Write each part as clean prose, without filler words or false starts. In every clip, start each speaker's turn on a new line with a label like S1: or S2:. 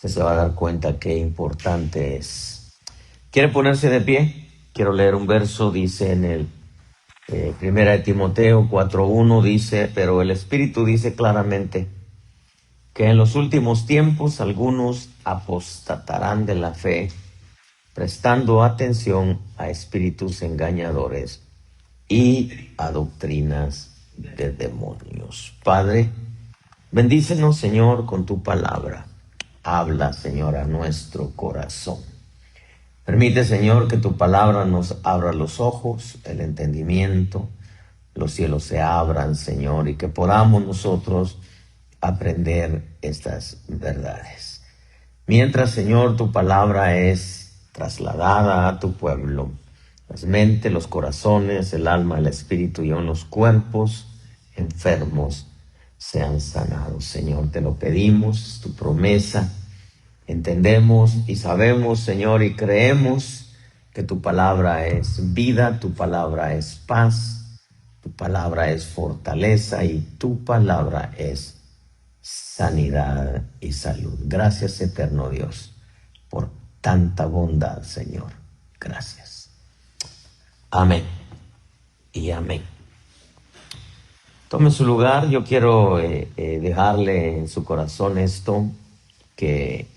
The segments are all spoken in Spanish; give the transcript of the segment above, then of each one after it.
S1: Usted se va a dar cuenta qué importante es. ¿Quiere ponerse de pie? Quiero leer un verso, dice en el Primera de Timoteo 4:1, dice, pero el Espíritu dice claramente que en los últimos tiempos algunos apostatarán de la fe, prestando atención a espíritus engañadores y a doctrinas de demonios. Padre, bendícenos, Señor, con tu palabra. Habla, Señor, a nuestro corazón. Permite, Señor, que tu palabra nos abra los ojos, el entendimiento, los cielos se abran, Señor, y que podamos nosotros aprender estas verdades. Mientras, Señor, tu palabra es trasladada a tu pueblo, las mentes, los corazones, el alma, el espíritu y aun los cuerpos enfermos sean sanados. Señor, te lo pedimos, tu promesa. Entendemos y sabemos, Señor, y creemos que tu palabra es vida, tu palabra es paz, tu palabra es fortaleza y tu palabra es sanidad y salud. Gracias, eterno Dios, por tanta bondad, Señor. Gracias. Amén y amén. Tome su lugar. Yo quiero dejarle en su corazón esto que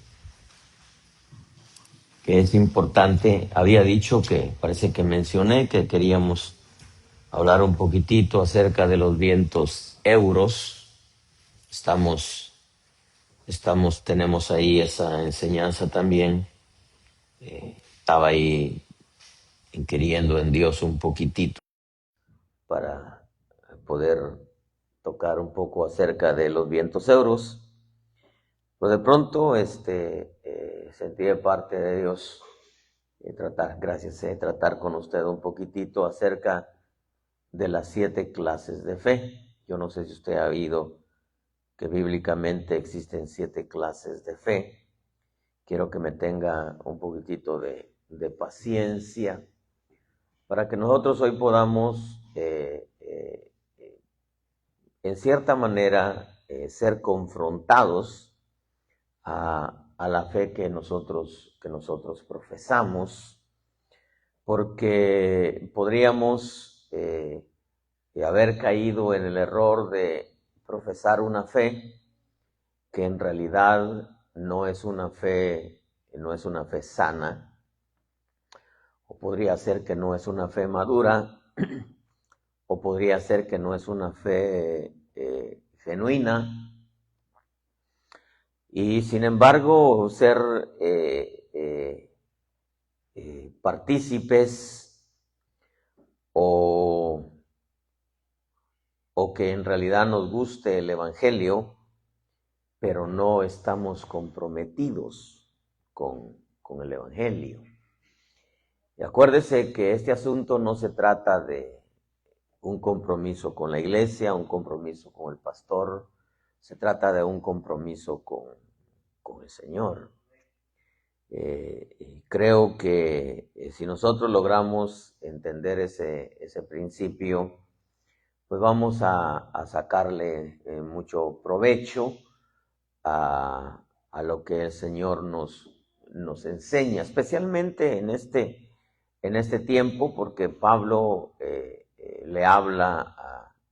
S1: es importante. Había dicho que, parece que mencioné que queríamos hablar un poquitito acerca de los vientos euros. Tenemos ahí esa enseñanza también. Estaba ahí inquiriendo en Dios un poquitito para poder tocar un poco acerca de los vientos euros. Pero de pronto sentí de parte de Dios tratar con usted un poquitito acerca de las 7 clases de fe. Yo no sé si usted ha oído que bíblicamente existen 7 clases de fe. Quiero que me tenga un poquitito de paciencia para que nosotros hoy podamos, en cierta manera, ser confrontados a la fe que nosotros profesamos, porque podríamos haber caído en el error de profesar una fe que en realidad no es una fe sana, o podría ser que no es una fe madura, o podría ser que no es una fe genuina, y sin embargo ser partícipes o que en realidad nos guste el Evangelio, pero no estamos comprometidos con el Evangelio. Y acuérdese que este asunto no se trata de un compromiso con la iglesia, un compromiso con el pastor, se trata de un compromiso con el Señor. Creo que si nosotros logramos entender ese principio, pues vamos a sacarle mucho provecho a lo que el Señor nos enseña, especialmente en este tiempo, porque Pablo le habla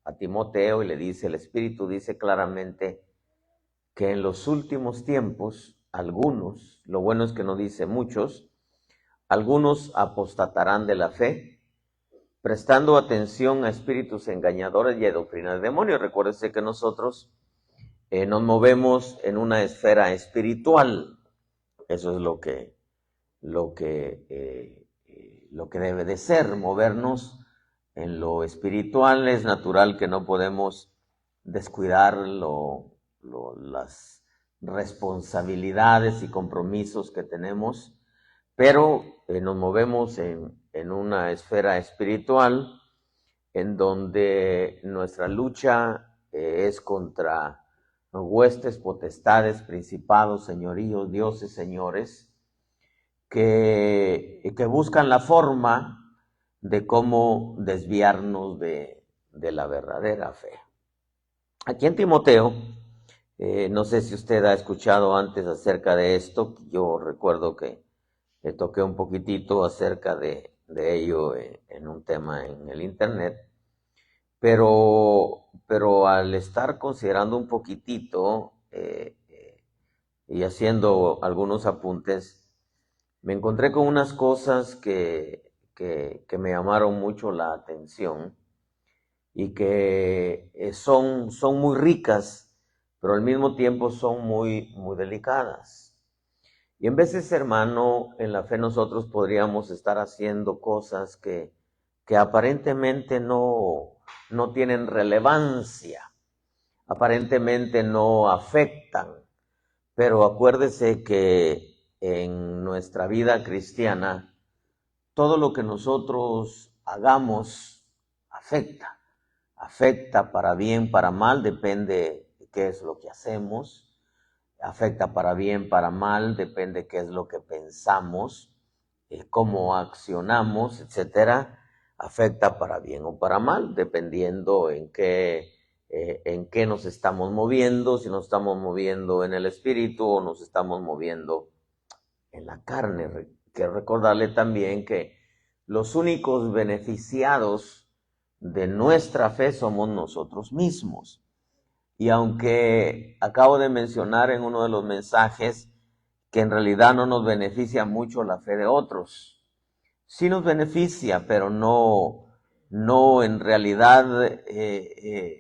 S1: a Timoteo y le dice, el Espíritu dice claramente que en los últimos tiempos algunos, lo bueno es que no dice muchos, algunos apostatarán de la fe, prestando atención a espíritus engañadores y a doctrinas de demonios. Recuérdese que nosotros nos movemos en una esfera espiritual. Eso es lo que debe de ser, movernos en lo espiritual. Es natural que no podemos descuidar las responsabilidades y compromisos que tenemos, pero nos movemos en una esfera espiritual en donde nuestra lucha es contra huestes, potestades, principados, señoríos, dioses, señores, que buscan la forma de cómo desviarnos de la verdadera fe. Aquí en Timoteo, No sé si usted ha escuchado antes acerca de esto. Yo recuerdo que le toqué un poquitito acerca de ello en un tema en el internet, pero al estar considerando un poquitito y haciendo algunos apuntes, me encontré con unas cosas que me llamaron mucho la atención y que son muy ricas, pero al mismo tiempo son muy delicadas. Y en veces, hermano, en la fe nosotros podríamos estar haciendo cosas que aparentemente no tienen relevancia, aparentemente no afectan, pero acuérdese que en nuestra vida cristiana, todo lo que nosotros hagamos afecta. Afecta para bien, para mal, depende de qué es lo que hacemos. Afecta para bien, para mal, depende qué es lo que pensamos, cómo accionamos, etcétera. Afecta para bien o para mal, dependiendo en qué nos estamos moviendo, si nos estamos moviendo en el espíritu o nos estamos moviendo en la carne. Quiero recordarle también que los únicos beneficiados de nuestra fe somos nosotros mismos. Y aunque acabo de mencionar en uno de los mensajes que en realidad no nos beneficia mucho la fe de otros, sí nos beneficia, pero no en realidad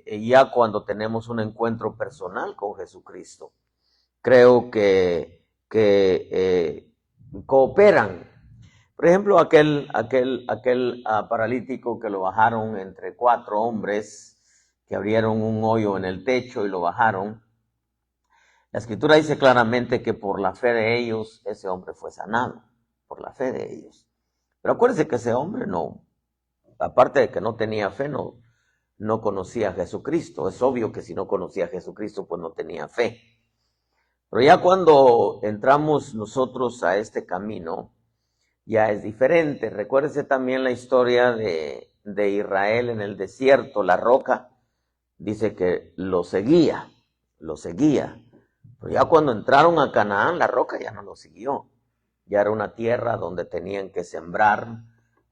S1: ya cuando tenemos un encuentro personal con Jesucristo. Creo que cooperan. Por ejemplo, aquel paralítico que lo bajaron entre 4 hombres, que abrieron un hoyo en el techo y lo bajaron. La Escritura dice claramente que por la fe de ellos, ese hombre fue sanado, por la fe de ellos. Pero acuérdense que ese hombre no, aparte de que no tenía fe, no conocía a Jesucristo. Es obvio que si no conocía a Jesucristo, pues no tenía fe. Pero ya cuando entramos nosotros a este camino, ya es diferente. Recuérdese también la historia de Israel en el desierto. La roca dice que lo seguía. Pero ya cuando entraron a Canaán, la roca ya no lo siguió. Ya era una tierra donde tenían que sembrar,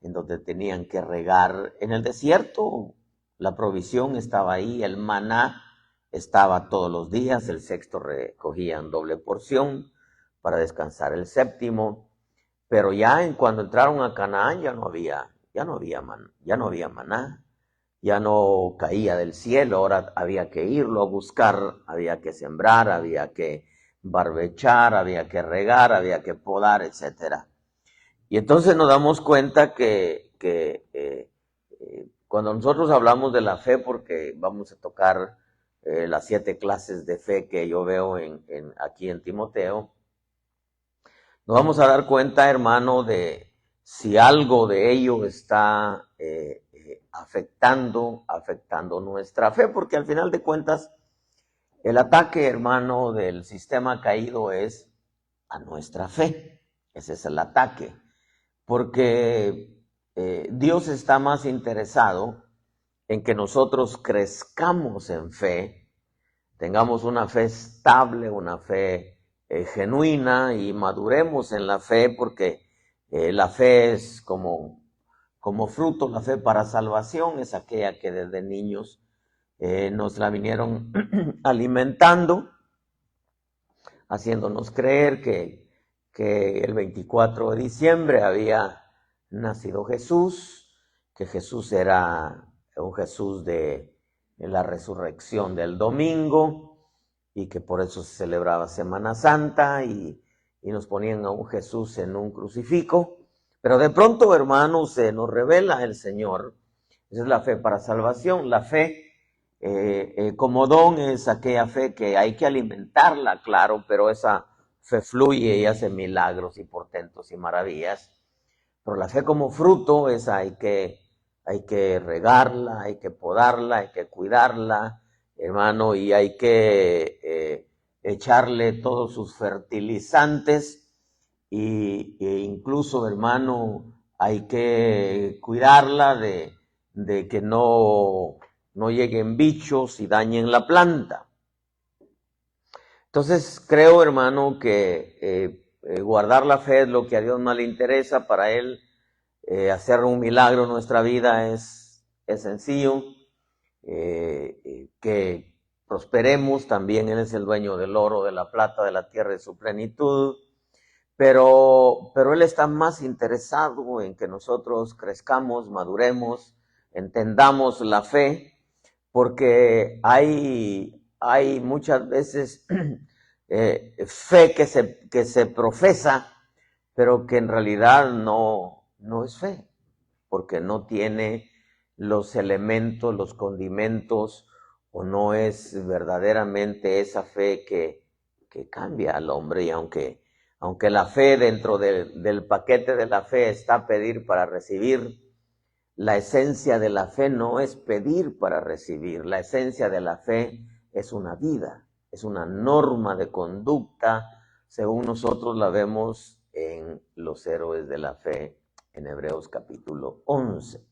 S1: en donde tenían que regar. En el desierto la provisión estaba ahí, el maná estaba todos los días, el sexto recogían doble porción para descansar el séptimo. Pero ya cuando entraron a Canaán ya no había maná, ya no caía del cielo, ahora había que irlo a buscar, había que sembrar, había que barbechar, había que regar, había que podar, etcétera. Y entonces nos damos cuenta que cuando nosotros hablamos de la fe, porque vamos a tocar las 7 clases de fe que yo veo aquí en Timoteo, nos vamos a dar cuenta, hermano, de si algo de ello está afectando nuestra fe, porque al final de cuentas, el ataque, hermano, del sistema caído es a nuestra fe. Ese es el ataque, porque Dios está más interesado en que nosotros crezcamos en fe, tengamos una fe estable, una fe genuina y maduremos en la fe, porque la fe es como fruto, la fe para salvación es aquella que desde niños nos la vinieron alimentando, haciéndonos creer que el 24 de diciembre había nacido Jesús, que Jesús era un Jesús de la resurrección del domingo, y que por eso se celebraba Semana Santa, y nos ponían a un Jesús en un crucifijo. Pero de pronto, hermanos, se nos revela el Señor. Esa es la fe para salvación. La fe como don es aquella fe que hay que alimentarla, claro, pero esa fe fluye y hace milagros y portentos y maravillas. Pero la fe como fruto, esa hay que regarla, hay que podarla, hay que cuidarla, hermano, y hay que echarle todos sus fertilizantes e incluso, hermano, hay que cuidarla de que no lleguen bichos y dañen la planta. Entonces creo, hermano, que guardar la fe es lo que a Dios más le interesa. Para Él hacer un milagro en nuestra vida es sencillo. Que prosperemos, también Él es el dueño del oro, de la plata, de la tierra, de su plenitud. Pero Él está más interesado en que nosotros crezcamos, maduremos, entendamos la fe, porque hay muchas veces fe que se profesa, pero que en realidad no es fe, porque no tiene los elementos, los condimentos, o no es verdaderamente esa fe que cambia al hombre. Y aunque la fe dentro del paquete de la fe está pedir para recibir, la esencia de la fe no es pedir para recibir. La esencia de la fe es una vida, es una norma de conducta, según nosotros la vemos en los héroes de la fe, en Hebreos capítulo 11.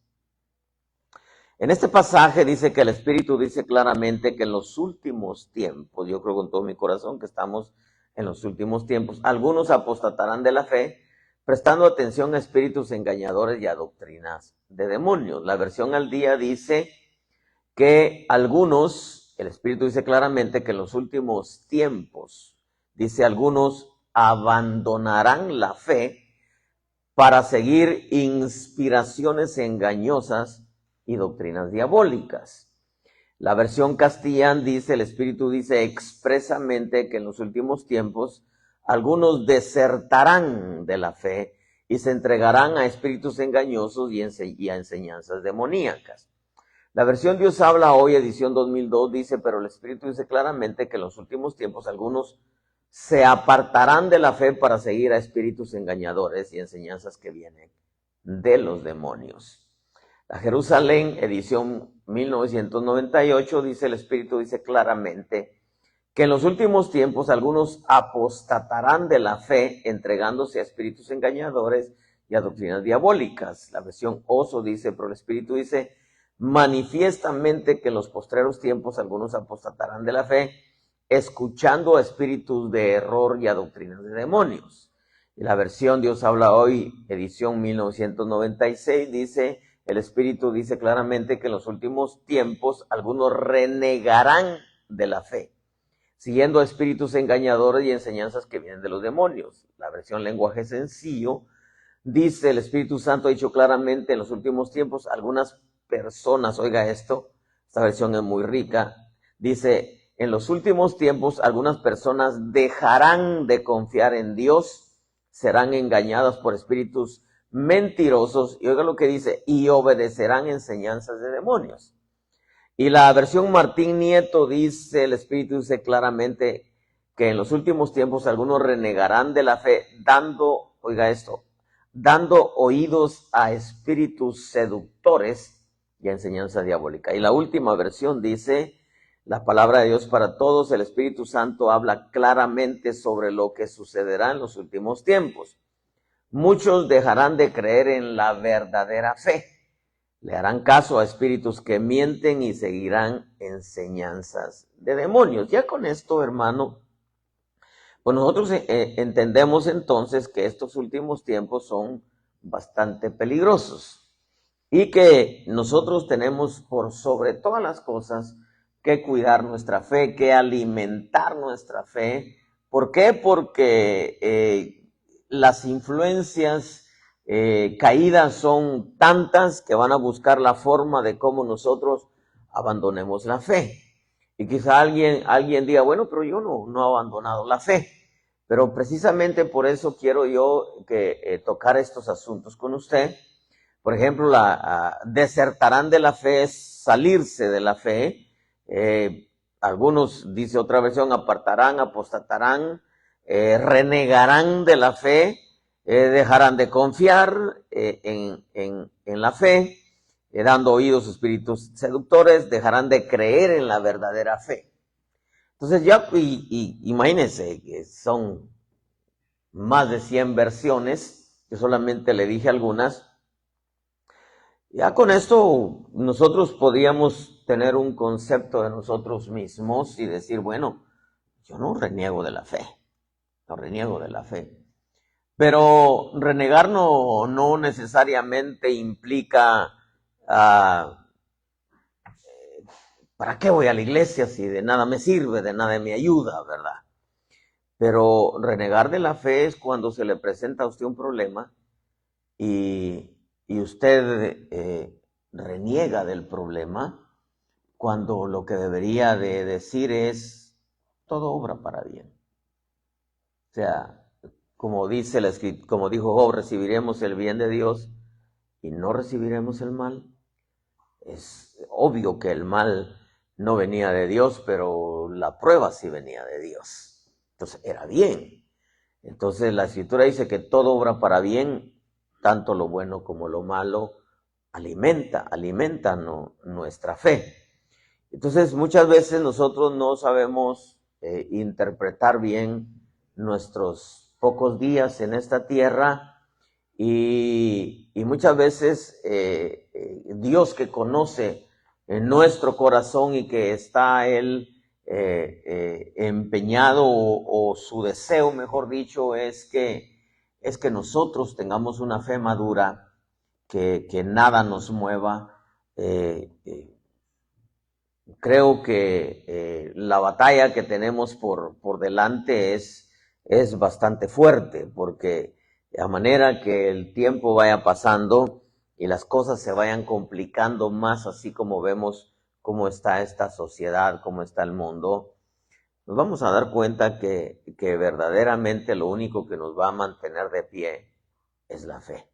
S1: En este pasaje dice que el Espíritu dice claramente que en los últimos tiempos, yo creo con todo mi corazón que estamos en los últimos tiempos, algunos apostatarán de la fe, prestando atención a espíritus engañadores y a doctrinas de demonios. La versión al día dice que algunos, el Espíritu dice claramente que en los últimos tiempos, dice algunos abandonarán la fe para seguir inspiraciones engañosas y doctrinas diabólicas. La versión castellana dice, el Espíritu dice expresamente que en los últimos tiempos algunos desertarán de la fe y se entregarán a espíritus engañosos y a enseñanzas demoníacas. La versión Dios habla hoy, edición 2002, dice, pero el Espíritu dice claramente que en los últimos tiempos algunos se apartarán de la fe para seguir a espíritus engañadores y enseñanzas que vienen de los demonios. La Jerusalén, edición 1998, dice, el Espíritu dice claramente que en los últimos tiempos algunos apostatarán de la fe, entregándose a espíritus engañadores y a doctrinas diabólicas. La versión Oso dice, pero el Espíritu dice manifiestamente que en los postreros tiempos algunos apostatarán de la fe, escuchando a espíritus de error y a doctrinas de demonios. Y la versión Dios habla hoy, edición 1996, dice, el Espíritu dice claramente que en los últimos tiempos algunos renegarán de la fe, siguiendo a espíritus engañadores y enseñanzas que vienen de los demonios. La versión lenguaje sencillo dice, el Espíritu Santo ha dicho claramente en los últimos tiempos algunas personas, oiga esto, esta versión es muy rica, dice, en los últimos tiempos algunas personas dejarán de confiar en Dios, serán engañadas por espíritus mentirosos, y oiga lo que dice, y obedecerán enseñanzas de demonios. Y la versión Martín Nieto dice, el Espíritu dice claramente que en los últimos tiempos algunos renegarán de la fe, dando, oiga esto, dando oídos a espíritus seductores y a enseñanza diabólica. Y la última versión dice, la palabra de Dios para todos, el Espíritu Santo habla claramente sobre lo que sucederá en los últimos tiempos. Muchos dejarán de creer en la verdadera fe, le harán caso a espíritus que mienten y seguirán enseñanzas de demonios. Ya con esto, hermano, pues nosotros entendemos entonces que estos últimos tiempos son bastante peligrosos y que nosotros tenemos por sobre todas las cosas que cuidar nuestra fe, que alimentar nuestra fe. ¿Por qué? Porque las influencias caídas son tantas que van a buscar la forma de cómo nosotros abandonemos la fe. Y quizá alguien diga, bueno, pero yo no he abandonado la fe. Pero precisamente por eso quiero yo tocar estos asuntos con usted. Por ejemplo, desertarán de la fe es salirse de la fe. Algunos, dice otra versión, apartarán, apostatarán, renegarán de la fe, dejarán de confiar en la fe, dando oídos a espíritus seductores, dejarán de creer en la verdadera fe. Entonces ya, imagínense que son más de 100 versiones, yo solamente le dije algunas. Ya con esto nosotros podíamos tener un concepto de nosotros mismos y decir, bueno, Yo no reniego de la fe, no reniego de la fe. Pero renegar no necesariamente implica, ¿para qué voy a la iglesia si de nada me sirve, de nada me ayuda, verdad? Pero renegar de la fe es cuando se le presenta a usted un problema y usted reniega del problema, cuando lo que debería de decir es, todo obra para bien. O sea, como dice como dijo Job, recibiremos el bien de Dios y no recibiremos el mal. Es obvio que el mal no venía de Dios, pero la prueba sí venía de Dios. Entonces era bien. Entonces la Escritura dice que todo obra para bien, tanto lo bueno como lo malo, alimenta nuestra fe. Entonces muchas veces nosotros no sabemos interpretar bien nuestros pocos días en esta tierra y muchas veces Dios, que conoce nuestro corazón y que está Él empeñado o su deseo, mejor dicho, es que nosotros tengamos una fe madura, que nada nos mueva. Creo que la batalla que tenemos por delante es bastante fuerte, porque a manera que el tiempo vaya pasando y las cosas se vayan complicando más, así como vemos cómo está esta sociedad, cómo está el mundo, nos vamos a dar cuenta que verdaderamente lo único que nos va a mantener de pie es la fe.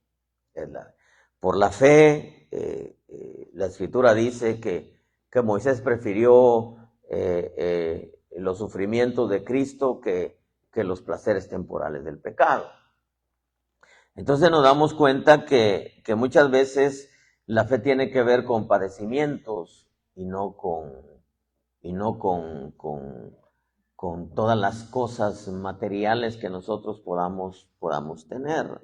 S1: Por la fe, la Escritura dice que Moisés prefirió los sufrimientos de Cristo que los placeres temporales del pecado. Entonces nos damos cuenta que muchas veces la fe tiene que ver con padecimientos y no con todas las cosas materiales que nosotros podamos tener.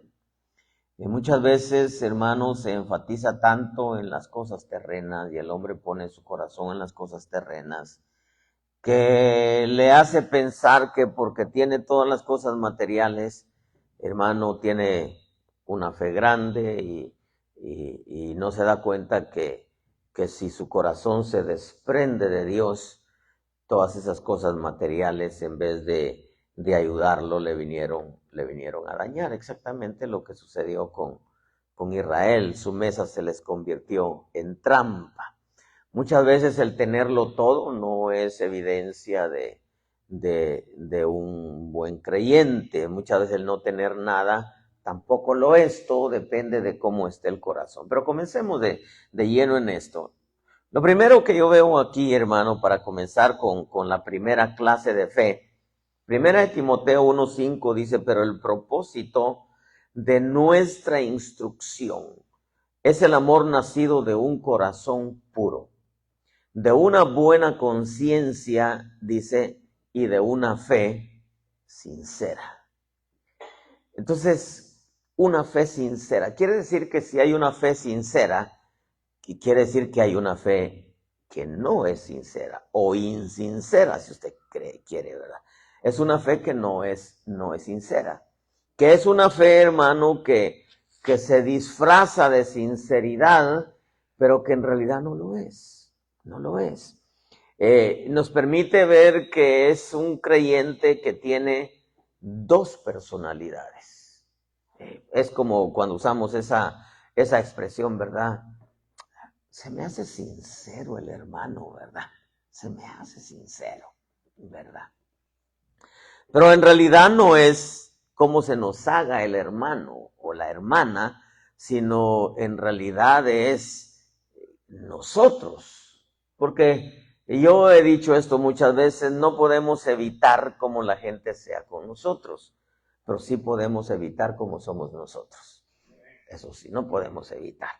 S1: Y muchas veces, hermanos, se enfatiza tanto en las cosas terrenas y el hombre pone su corazón en las cosas terrenas, que le hace pensar que porque tiene todas las cosas materiales, hermano, tiene una fe grande y no se da cuenta que si su corazón se desprende de Dios, todas esas cosas materiales, en vez de ayudarlo, le vinieron a dañar. Exactamente lo que sucedió con Israel. Su mesa se les convirtió en trampa. Muchas veces el tenerlo todo no es evidencia de un buen creyente. Muchas veces el no tener nada tampoco lo es. Todo depende de cómo esté el corazón. Pero comencemos de lleno en esto. Lo primero que yo veo aquí, hermano, para comenzar con la primera clase de fe, Primera de Timoteo 1:5 dice, pero el propósito de nuestra instrucción es el amor nacido de un corazón puro, de una buena conciencia, dice, y de una fe sincera. Entonces, una fe sincera. Quiere decir que si hay una fe sincera, y quiere decir que hay una fe que no es sincera o insincera, si usted quiere, ¿verdad? Es una fe que no es sincera. Que es una fe, hermano, que se disfraza de sinceridad, pero que en realidad no lo es. No lo es. Nos permite ver que es un creyente que tiene dos personalidades. Es como cuando usamos esa expresión, ¿verdad? Se me hace sincero el hermano, ¿verdad? Se me hace sincero, ¿verdad? Pero en realidad no es cómo se nos haga el hermano o la hermana, sino en realidad es nosotros. Porque yo he dicho esto muchas veces, no podemos evitar cómo la gente sea con nosotros, pero sí podemos evitar cómo somos nosotros. Eso sí, no podemos evitar.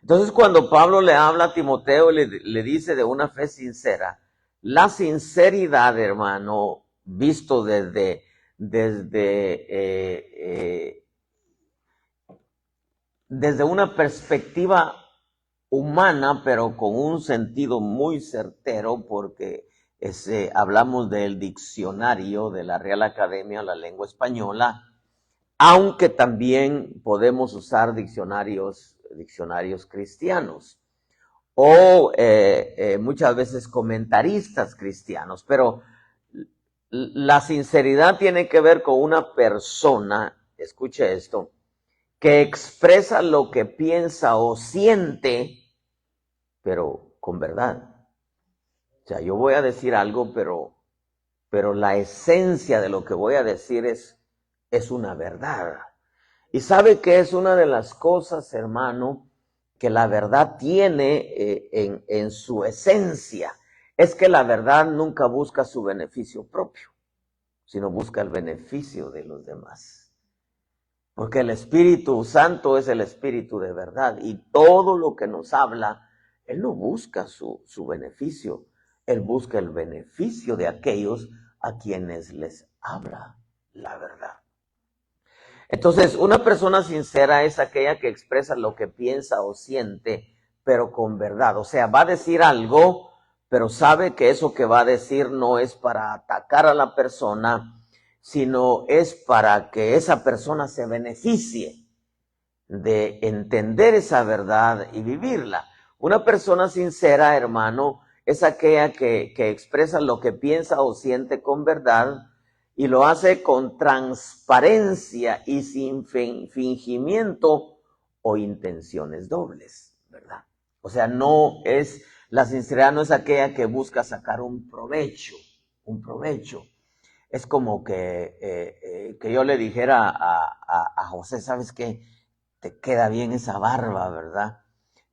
S1: Entonces, cuando Pablo le habla a Timoteo, le dice de una fe sincera, la sinceridad, hermano, visto desde una perspectiva humana, pero con un sentido muy certero, porque hablamos del diccionario de la Real Academia de la Lengua Española, aunque también podemos usar diccionarios cristianos o muchas veces comentaristas cristianos, pero la sinceridad tiene que ver con una persona, escuche esto, que expresa lo que piensa o siente, pero con verdad. O sea, yo voy a decir algo, pero la esencia de lo que voy a decir es una verdad. Y sabe que es una de las cosas, hermano, que la verdad tiene en su esencia. Es que la verdad nunca busca su beneficio propio, sino busca el beneficio de los demás. Porque el Espíritu Santo es el Espíritu de verdad y todo lo que nos habla, Él no busca su beneficio, Él busca el beneficio de aquellos a quienes les habla la verdad. Entonces, una persona sincera es aquella que expresa lo que piensa o siente, pero con verdad. O sea, va a decir algo, pero sabe que eso que va a decir no es para atacar a la persona, sino es para que esa persona se beneficie de entender esa verdad y vivirla. Una persona sincera, hermano, es aquella que expresa lo que piensa o siente con verdad y lo hace con transparencia y sin fingimiento o intenciones dobles, ¿verdad? O sea, la sinceridad no es aquella que busca sacar un provecho. Es como que yo le dijera a José, ¿sabes qué? Te queda bien esa barba, ¿verdad?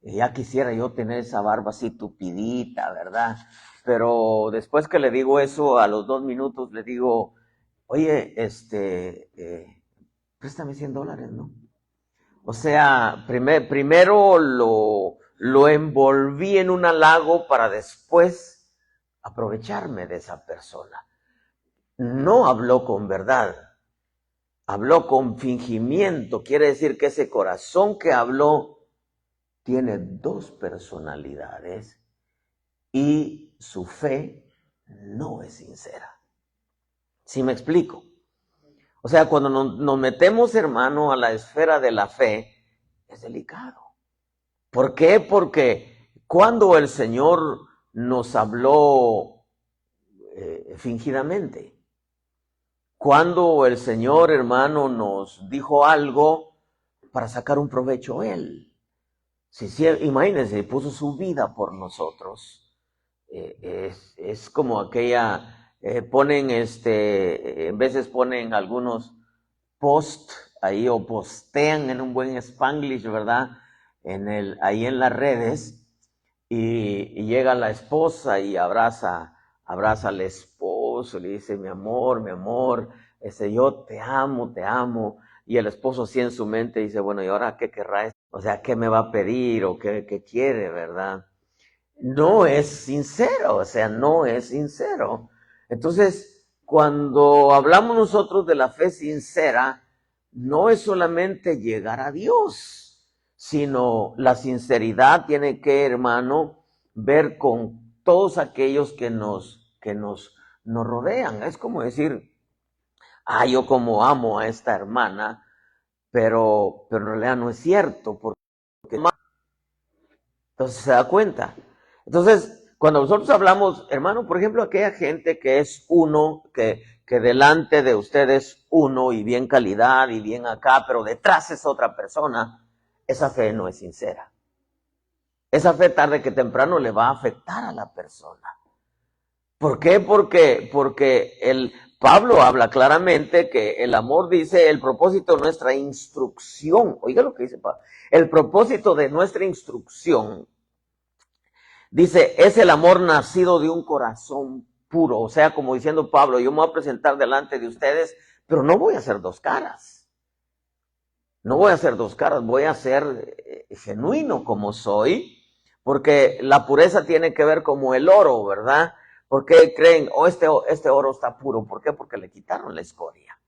S1: Ya quisiera yo tener esa barba así tupidita, ¿verdad? Pero después que le digo eso, a los 2 minutos le digo, oye, préstame $100, ¿no? O sea, primero lo envolví en un halago para después aprovecharme de esa persona. No habló con verdad, habló con fingimiento. Quiere decir que ese corazón que habló tiene 2 personalidades y su fe no es sincera. ¿Sí me explico? O sea, cuando nos metemos, hermano, a la esfera de la fe, es delicado. ¿Por qué? Porque cuando el Señor nos habló fingidamente, cuando el Señor, hermano, nos dijo algo para sacar un provecho Él. Imagínense, puso su vida por nosotros. Es como aquella, en veces ponen algunos post ahí o postean en un buen Spanglish, ¿verdad? Ahí en las redes y llega la esposa y abraza al esposo, le dice, mi amor, yo te amo. Y el esposo así en su mente dice, bueno, ¿y ahora qué querrá? O sea, ¿qué me va a pedir o qué quiere, verdad? No es sincero, o sea, no es sincero. Entonces, cuando hablamos nosotros de la fe sincera, no es solamente llegar a Dios, sino la sinceridad tiene que, hermano, ver con todos aquellos que nos rodean. Es como decir, yo como amo a esta hermana, pero en realidad no es cierto, porque entonces se da cuenta. Entonces, cuando nosotros hablamos, hermano, por ejemplo, aquella gente que es uno, que delante de ustedes uno y bien calidad y bien acá, pero detrás es otra persona, esa fe no es sincera. Esa fe tarde que temprano le va a afectar a la persona. ¿Por qué? Porque Pablo habla claramente que el amor dice el propósito de nuestra instrucción. Oiga lo que dice Pablo. El propósito de nuestra instrucción, dice, es el amor nacido de un corazón puro. O sea, como diciendo Pablo, yo me voy a presentar delante de ustedes, pero no voy a hacer 2 caras. No voy a hacer 2 caras, voy a ser genuino como soy, porque la pureza tiene que ver como el oro, ¿verdad? ¿Por qué creen, este oro está puro? ¿Por qué? Porque le quitaron la escoria.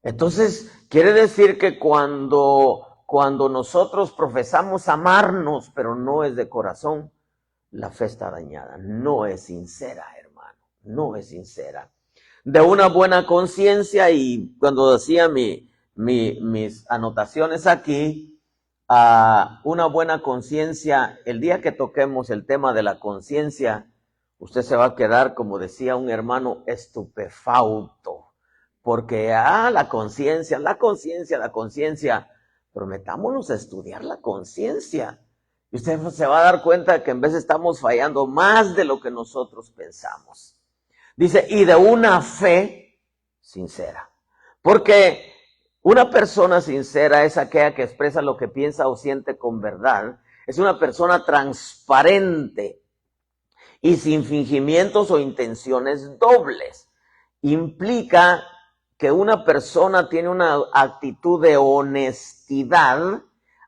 S1: Entonces, quiere decir que cuando nosotros profesamos amarnos, pero no es de corazón, la fe está dañada, no es sincera, hermano. no es sincera. De una buena conciencia, y cuando decía mis anotaciones aquí, una buena conciencia, el día que toquemos el tema de la conciencia, usted se va a quedar, como decía un hermano, estupefacto, porque la conciencia, pero metámonos a estudiar la conciencia, y usted se va a dar cuenta que en vez estamos fallando más de lo que nosotros pensamos. Dice, y de una fe sincera. Porque una persona sincera es aquella que expresa lo que piensa o siente con verdad. Es una persona transparente y sin fingimientos o intenciones dobles. Implica que una persona tiene una actitud de honestidad,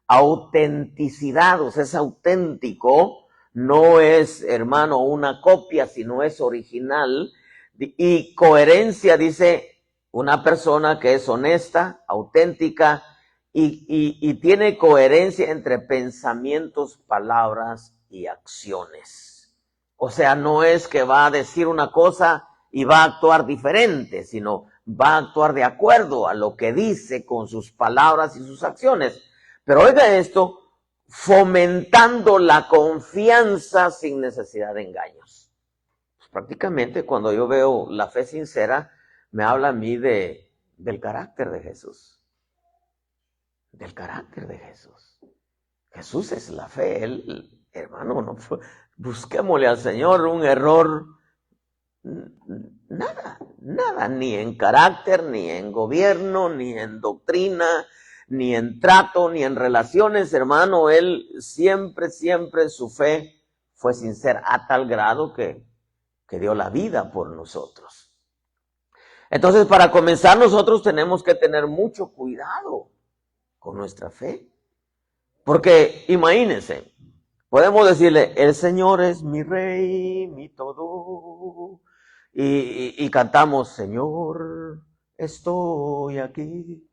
S1: autenticidad, o sea, es auténtico. No es, hermano, una copia, sino es original. Y coherencia, dice, una persona que es honesta, auténtica y tiene coherencia entre pensamientos, palabras y acciones. O sea, no es que va a decir una cosa y va a actuar diferente, sino va a actuar de acuerdo a lo que dice con sus palabras y sus acciones. Pero oiga esto, fomentando la confianza sin necesidad de engaños. Prácticamente cuando yo veo la fe sincera, me habla a mí del carácter de Jesús. Del carácter de Jesús. Jesús es la fe. Él, hermano, no, busquémosle al Señor un error. Nada, ni en carácter, ni en gobierno, ni en doctrina, ni en trato, ni en relaciones, hermano. Él siempre su fe fue sincera a tal grado que dio la vida por nosotros. Entonces, para comenzar, nosotros tenemos que tener mucho cuidado con nuestra fe. Porque, imagínense, podemos decirle, el Señor es mi Rey, mi todo. Y cantamos, Señor, estoy aquí,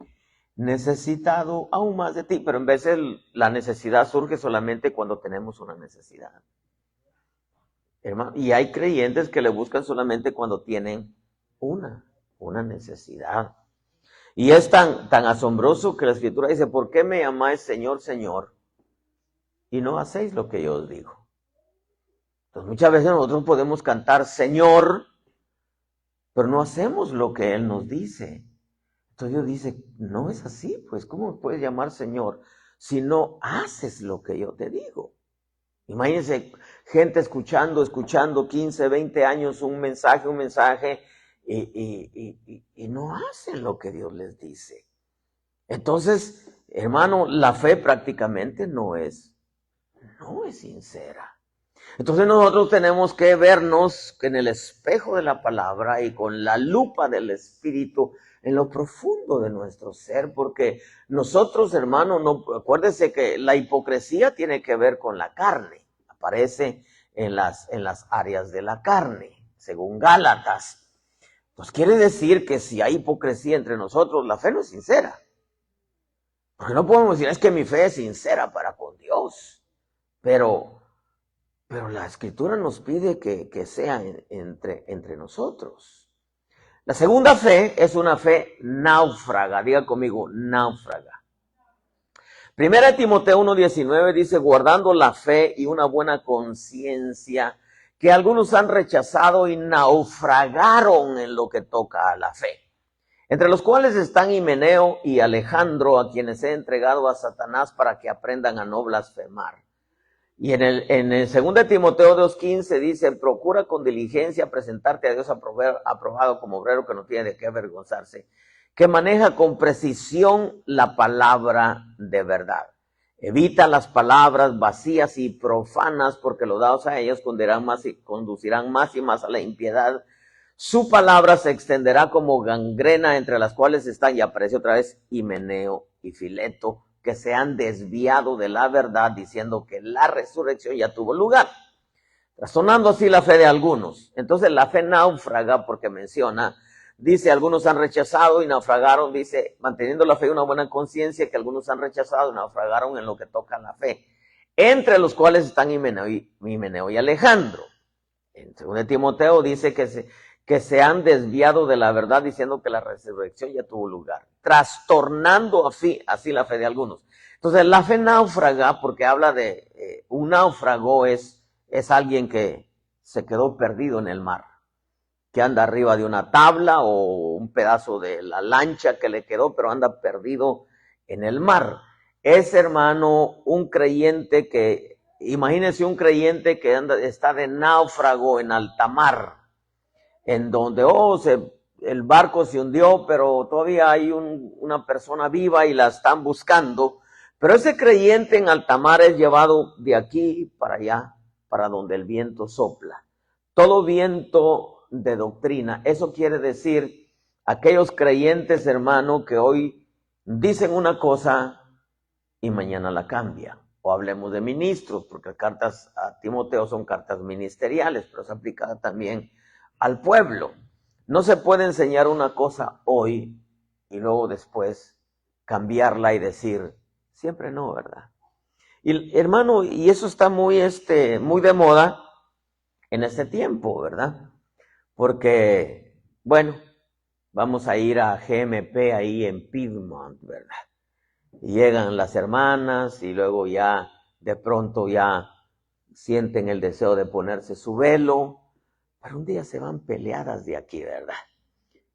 S1: necesitado aún más de ti. Pero en vez la necesidad surge solamente cuando tenemos una necesidad. Hermano, y hay creyentes que le buscan solamente cuando tienen una necesidad. Y es tan asombroso que la Escritura dice, ¿por qué me llamáis Señor, Señor? Y no hacéis lo que yo os digo. Entonces muchas veces nosotros podemos cantar Señor, pero no hacemos lo que Él nos dice. Entonces Dios dice, no es así, pues ¿cómo me puedes llamar Señor si no haces lo que yo te digo? Imagínense gente escuchando 15, 20 años un mensaje y no hacen lo que Dios les dice. Entonces, hermano, la fe prácticamente no es sincera. Entonces nosotros tenemos que vernos en el espejo de la palabra y con la lupa del Espíritu en lo profundo de nuestro ser, porque nosotros, hermano, acuérdese que la hipocresía tiene que ver con la carne, aparece en las áreas de la carne, según Gálatas. Pues quiere decir que si hay hipocresía entre nosotros, la fe no es sincera. Porque no podemos decir, es que mi fe es sincera para con Dios, pero la Escritura nos pide que sea entre nosotros. La segunda fe es una fe náufraga. Diga conmigo, náufraga. Primera de Timoteo 1:19 dice, guardando la fe y una buena conciencia, que algunos han rechazado y naufragaron en lo que toca a la fe. Entre los cuales están Himeneo y Alejandro, a quienes he entregado a Satanás para que aprendan a no blasfemar. Y en el 2 Timoteo 2:15 dice, procura con diligencia presentarte a Dios aprobado como obrero que no tiene de qué avergonzarse, que maneja con precisión la palabra de verdad. Evita las palabras vacías y profanas, porque los dados a ellos conducirán más y más a la impiedad. Su palabra se extenderá como gangrena, entre las cuales están, y aparece otra vez, Himeneo y Fileto, que se han desviado de la verdad, diciendo que la resurrección ya tuvo lugar, razonando así la fe de algunos. Entonces la fe náufraga, porque menciona, dice, algunos han rechazado y naufragaron, dice, manteniendo la fe y una buena conciencia, que algunos han rechazado y naufragaron en lo que toca a la fe, entre los cuales están Himeneo y Alejandro. En 2 Timoteo dice que se han desviado de la verdad diciendo que la resurrección ya tuvo lugar, trastornando así la fe de algunos. Entonces la fe náufraga, porque habla de un náufrago es alguien que se quedó perdido en el mar, que anda arriba de una tabla o un pedazo de la lancha que le quedó, pero anda perdido en el mar. Es, hermano, un creyente que, imagínense un creyente que está de náufrago en alta mar, en donde, el barco se hundió, pero todavía hay una persona viva y la están buscando. Pero ese creyente en alta mar es llevado de aquí para allá, para donde el viento sopla. Todo viento de doctrina. Eso quiere decir aquellos creyentes, hermano, que hoy dicen una cosa y mañana la cambian. O hablemos de ministros, porque cartas a Timoteo son cartas ministeriales, pero es aplicada también al pueblo. No se puede enseñar una cosa hoy y luego después cambiarla y decir, siempre no, ¿verdad? Y hermano, y eso está muy de moda en este tiempo, ¿verdad? Porque, bueno, vamos a ir a GMP ahí en Piedmont, ¿verdad? Y llegan las hermanas y luego ya de pronto ya sienten el deseo de ponerse su velo, pero un día se van peleadas de aquí, ¿verdad?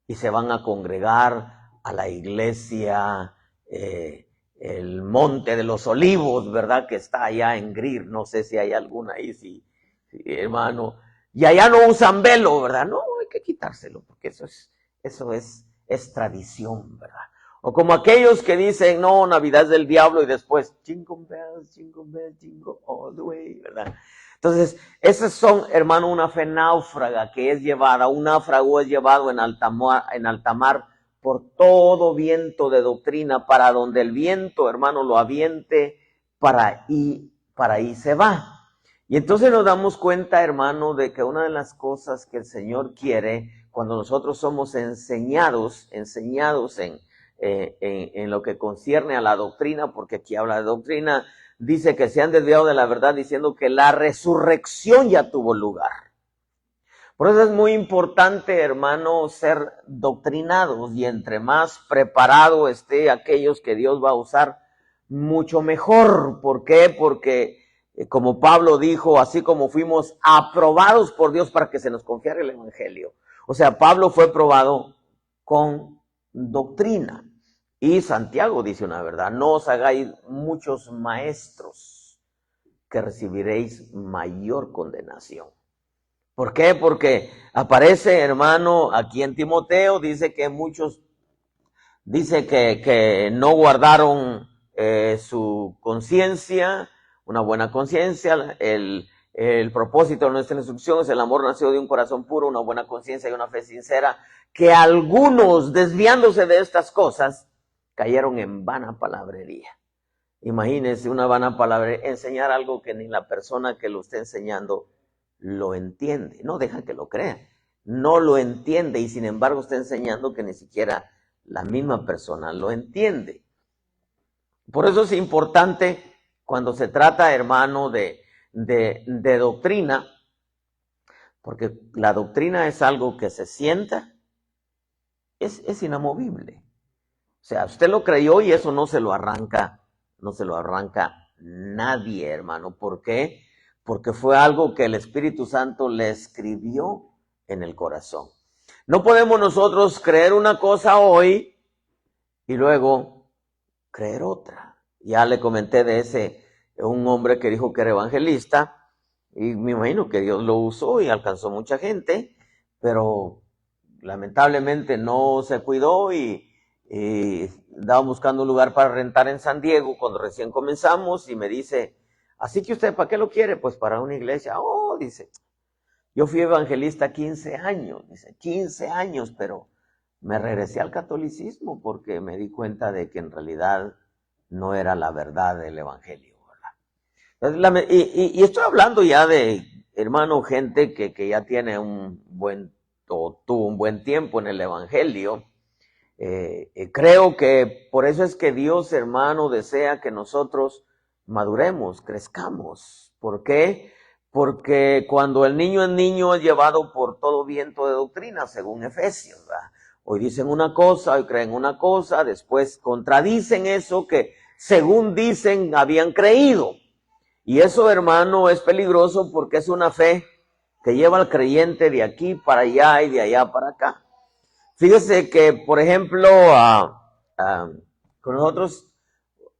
S1: Y se van a congregar a la iglesia, el Monte de los Olivos, ¿verdad? Que está allá en Greer, no sé si hay alguna ahí, sí, hermano. Y allá no usan velo, ¿verdad? No, hay que quitárselo, porque eso es tradición, ¿verdad? O como aquellos que dicen, no, Navidad es del diablo, y después, jingle bells, jingle all the way, ¿verdad? Entonces, esas son, hermano, una fe náufraga que es llevada, un náufrago es llevado en alta mar por todo viento de doctrina, para donde el viento, hermano, lo aviente, para ahí se va. Y entonces nos damos cuenta, hermano, de que una de las cosas que el Señor quiere, cuando nosotros somos enseñados en lo que concierne a la doctrina, porque aquí habla de doctrina, dice que se han desviado de la verdad diciendo que la resurrección ya tuvo lugar. Por eso es muy importante, hermano, ser doctrinados, y entre más preparado esté aquellos que Dios va a usar, mucho mejor. ¿Por qué? Porque como Pablo dijo, así como fuimos aprobados por Dios para que se nos confiara el evangelio. O sea, Pablo fue probado con doctrina. Y Santiago dice una verdad, no os hagáis muchos maestros, que recibiréis mayor condenación. ¿Por qué? Porque aparece, hermano, aquí en Timoteo, dice que muchos, dice que no guardaron su conciencia, una buena conciencia. El propósito de nuestra instrucción es el amor nacido de un corazón puro, una buena conciencia y una fe sincera, que algunos, desviándose de estas cosas, cayeron en vana palabrería. Imagínense una vana palabrería, enseñar algo que ni la persona que lo esté enseñando lo entiende, no deja que lo crea, no lo entiende, y sin embargo está enseñando que ni siquiera la misma persona lo entiende. Por eso es importante cuando se trata, hermano, de doctrina, porque la doctrina es algo que se sienta, es inamovible. O sea, usted lo creyó y eso no se lo arranca nadie, hermano. ¿Por qué? Porque fue algo que el Espíritu Santo le escribió en el corazón. No podemos nosotros creer una cosa hoy y luego creer otra. Ya le comenté de un hombre que dijo que era evangelista, y me imagino que Dios lo usó y alcanzó mucha gente, pero lamentablemente no se cuidó y andaba buscando un lugar para rentar en San Diego cuando recién comenzamos, y me dice, así que usted, ¿para qué lo quiere? Pues para una iglesia. Oh, dice, yo fui evangelista 15 años, dice, 15 años, pero me regresé al catolicismo porque me di cuenta de que en realidad no era la verdad del evangelio, ¿verdad? Y estoy hablando ya de, hermano, gente que ya tiene tuvo un buen tiempo en el evangelio. Creo que por eso es que Dios, hermano, desea que nosotros maduremos, crezcamos. ¿Por qué? porque cuando el niño es llevado por todo viento de doctrina, según Efesios, ¿verdad? Hoy dicen una cosa, hoy creen una cosa, después contradicen eso que según dicen habían creído. Y eso, hermano, es peligroso porque es una fe que lleva al creyente de aquí para allá y de allá para acá. Fíjese que, por ejemplo, con nosotros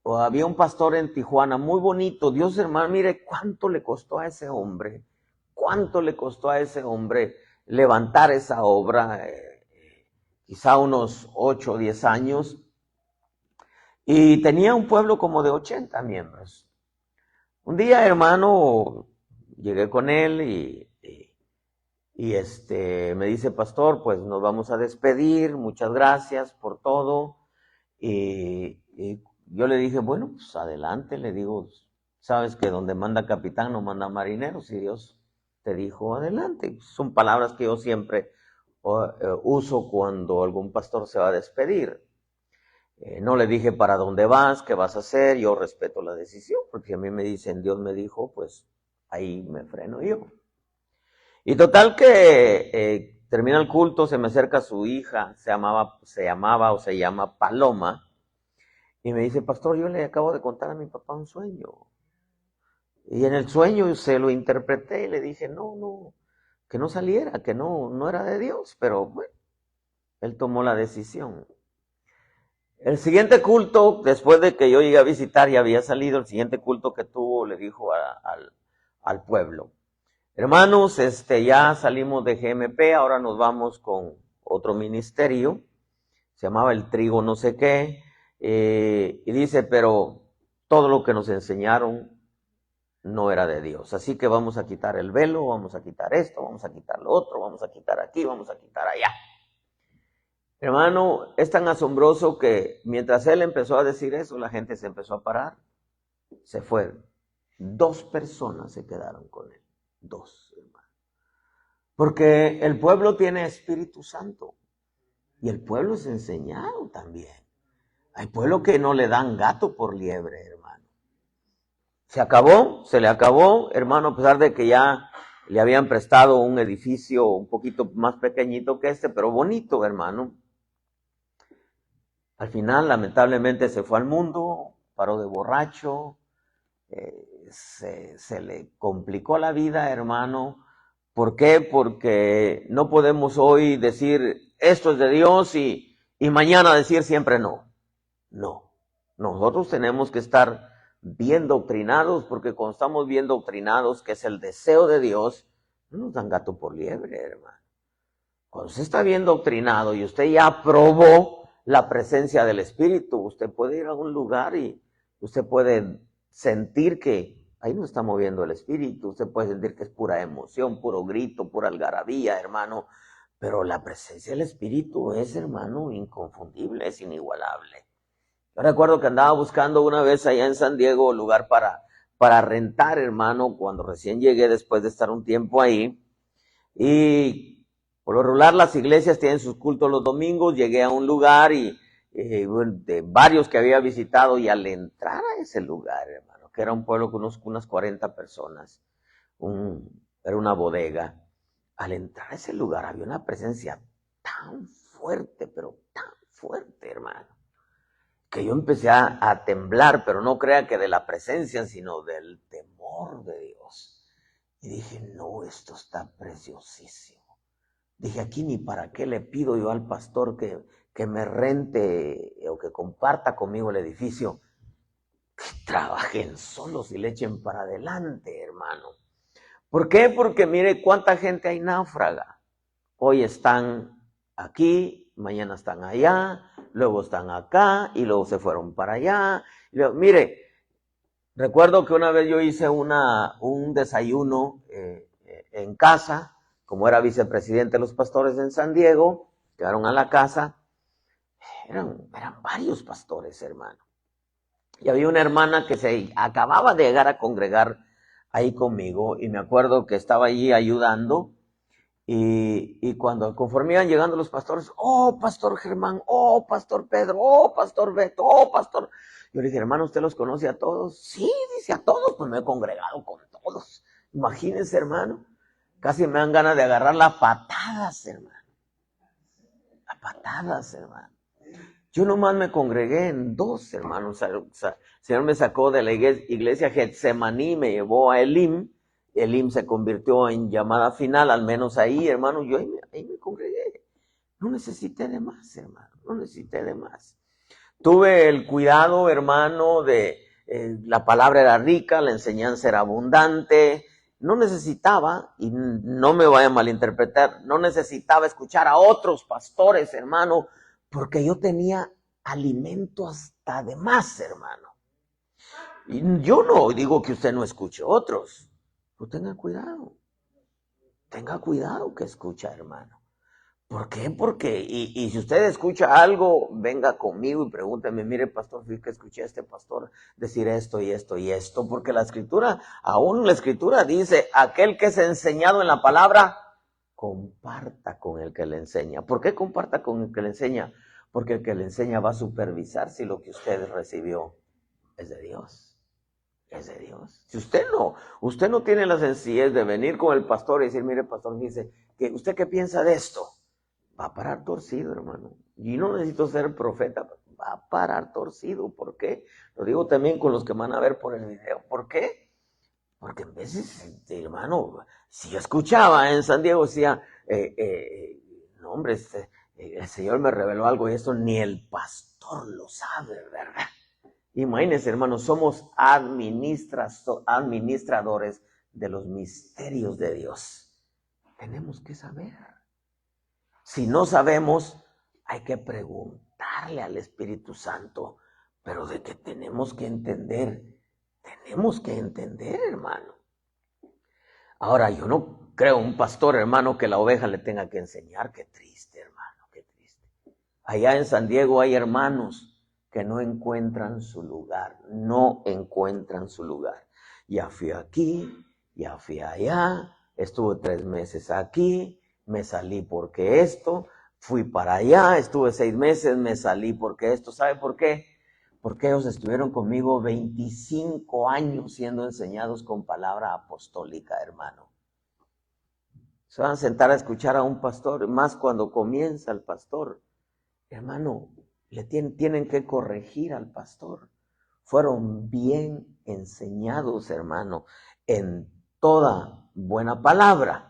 S1: había un pastor en Tijuana muy bonito. Dios, hermano, mire cuánto le costó a ese hombre, cuánto le costó a ese hombre levantar esa obra, quizá unos 8 o 10 años. Y tenía un pueblo como de 80 miembros. Un día, hermano, llegué con él y me dice, pastor, pues nos vamos a despedir, muchas gracias por todo. Y yo le dije, bueno, pues adelante, le digo, sabes que donde manda capitán no manda marinero, si Dios te dijo adelante. Son palabras que yo siempre uso cuando algún pastor se va a despedir. No le dije para dónde vas, qué vas a hacer, yo respeto la decisión, porque si a mí me dicen Dios me dijo, pues ahí me freno yo. Y total que termina el culto, se me acerca su hija, se llama Paloma, y me dice, pastor, yo le acabo de contar a mi papá un sueño. Y en el sueño se lo interpreté y le dije, no, que no saliera, que no era de Dios, pero bueno, él tomó la decisión. El siguiente culto, después de que yo llegué a visitar y había salido, el siguiente culto que tuvo, le dijo al pueblo, hermanos, ya salimos de GMP, ahora nos vamos con otro ministerio, se llamaba el trigo no sé qué, y dice, pero todo lo que nos enseñaron no era de Dios, así que vamos a quitar el velo, vamos a quitar esto, vamos a quitar lo otro, vamos a quitar aquí, vamos a quitar allá. Hermano, es tan asombroso que mientras él empezó a decir eso, la gente se empezó a parar, se fueron. 2 personas se quedaron con él, 2, hermano. Porque el pueblo tiene Espíritu Santo y el pueblo es enseñado también. Hay pueblo que no le dan gato por liebre, hermano. Se le acabó, hermano, a pesar de que ya le habían prestado un edificio un poquito más pequeñito que pero bonito, hermano. Al final, lamentablemente, se fue al mundo, paró de borracho, se le complicó la vida, hermano. ¿Por qué? Porque no podemos hoy decir esto es de Dios y mañana decir siempre no. No. Nosotros tenemos que estar bien doctrinados, porque cuando estamos bien doctrinados, que es el deseo de Dios, no nos dan gato por liebre, hermano. Cuando usted está bien doctrinado y usted ya probó la presencia del Espíritu, usted puede ir a un lugar y usted puede sentir que ahí no está moviendo el Espíritu, usted puede sentir que es pura emoción, puro grito, pura algarabía, hermano, pero la presencia del Espíritu es, hermano, inconfundible, es inigualable. Yo recuerdo que andaba buscando una vez allá en San Diego lugar para rentar, hermano, cuando recién llegué después de estar un tiempo ahí, y por lo regular las iglesias tienen sus cultos los domingos. Llegué a un lugar y de varios que había visitado, y al entrar a ese lugar, hermano, que era un pueblo con unas 40 personas, era una bodega, al entrar a ese lugar había una presencia tan fuerte, pero tan fuerte, hermano, que yo empecé a temblar, pero no crea que de la presencia, sino del temor de Dios. Y dije, no, esto está preciosísimo. Dije, aquí ni para qué le pido yo al pastor que me rente o que comparta conmigo el edificio. Que trabajen solos y le echen para adelante, hermano. ¿Por qué? Porque mire cuánta gente hay náufraga. Hoy están aquí, mañana están allá, luego están acá y luego se fueron para allá. Luego, mire, recuerdo que una vez yo hice un desayuno en casa. Como era vicepresidente de los pastores en San Diego, llegaron a la casa, eran varios pastores, hermano. Y había una hermana que se acababa de llegar a congregar ahí conmigo, y me acuerdo que estaba allí ayudando, y conforme iban llegando los pastores, oh, pastor Germán, oh, pastor Pedro, oh, pastor Beto, oh, pastor. Yo le dije, hermano, ¿usted los conoce a todos? Sí, dice, a todos, pues me he congregado con todos. Imagínense, hermano, casi me dan ganas de agarrar las patadas, hermano. Las patadas, hermano. Yo nomás me congregué en 2, hermanos. El Señor me sacó de la iglesia Getsemaní, me llevó a Elim. Elim se convirtió en llamada final, al menos ahí, hermano. Yo ahí me congregué. No necesité de más, hermano. No necesité de más. Tuve el cuidado, hermano, de la palabra era rica, la enseñanza era abundante. No necesitaba, y no me vaya a malinterpretar, no necesitaba escuchar a otros pastores, hermano, porque yo tenía alimento hasta de más, hermano. Y yo no digo que usted no escuche a otros, pero tenga cuidado que escucha, hermano. ¿Por qué? Porque, y si usted escucha algo, venga conmigo y pregúnteme, mire, pastor, fui que escuché a este pastor decir esto y esto y esto, porque la escritura, aún la escritura dice, aquel que es enseñado en la palabra, comparta con el que le enseña. ¿Por qué comparta con el que le enseña? Porque el que le enseña va a supervisar si lo que usted recibió es de Dios. Es de Dios. Si usted no tiene la sencillez de venir con el pastor y decir, mire, pastor, dice, ¿usted qué piensa de esto? Va a parar torcido, hermano. Y no necesito ser profeta, va a parar torcido. ¿Por qué? Lo digo también con los que van a ver por el video. ¿Por qué? Porque en veces, hermano, si yo escuchaba en San Diego, decía, no hombre, el Señor me reveló algo y esto ni el pastor lo sabe, ¿verdad? Imagínense, hermano, somos administradores de los misterios de Dios. Tenemos que saber. Si no sabemos, hay que preguntarle al Espíritu Santo, pero de que tenemos que entender, hermano. Ahora, yo no creo un pastor, hermano, que la oveja le tenga que enseñar. Qué triste, hermano, qué triste. Allá en San Diego hay hermanos que no encuentran su lugar. Ya fui aquí, ya fui allá, estuve 3 meses aquí, me salí porque esto, fui para allá, estuve 6 meses, me salí porque esto. ¿Sabe por qué? Porque ellos estuvieron conmigo 25 años siendo enseñados con palabra apostólica, hermano. Se van a sentar a escuchar a un pastor, más cuando comienza el pastor. Hermano, tienen que corregir al pastor. Fueron bien enseñados, hermano, en toda buena palabra.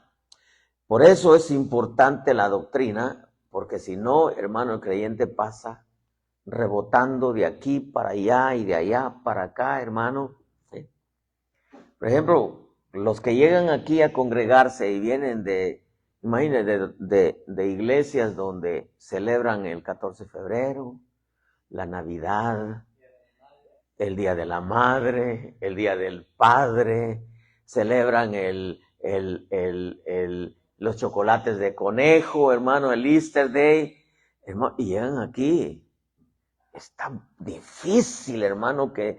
S1: Por eso es importante la doctrina, porque si no, hermano, el creyente pasa rebotando de aquí para allá y de allá para acá, hermano. ¿Sí? Por ejemplo, los que llegan aquí a congregarse y vienen imagínense, de iglesias donde celebran el 14 de febrero, la Navidad, el Día de la Madre, el Día del Padre, celebran los chocolates de conejo, hermano, el Easter Day, hermano, y llegan aquí. Está difícil, hermano, que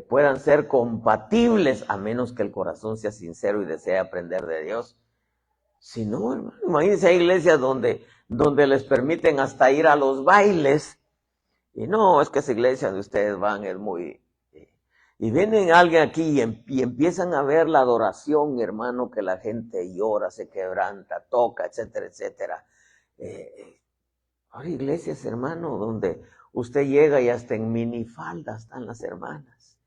S1: puedan ser compatibles, a menos que el corazón sea sincero y desee aprender de Dios. Si no, hermano, imagínense, hay iglesias donde les permiten hasta ir a los bailes, y no, es que esa iglesia donde ustedes van es muy... Y vienen alguien aquí y empiezan a ver la adoración, hermano, que la gente llora, se quebranta, toca, etcétera, etcétera. Hay iglesias, hermano, donde usted llega y hasta en minifalda están las hermanas.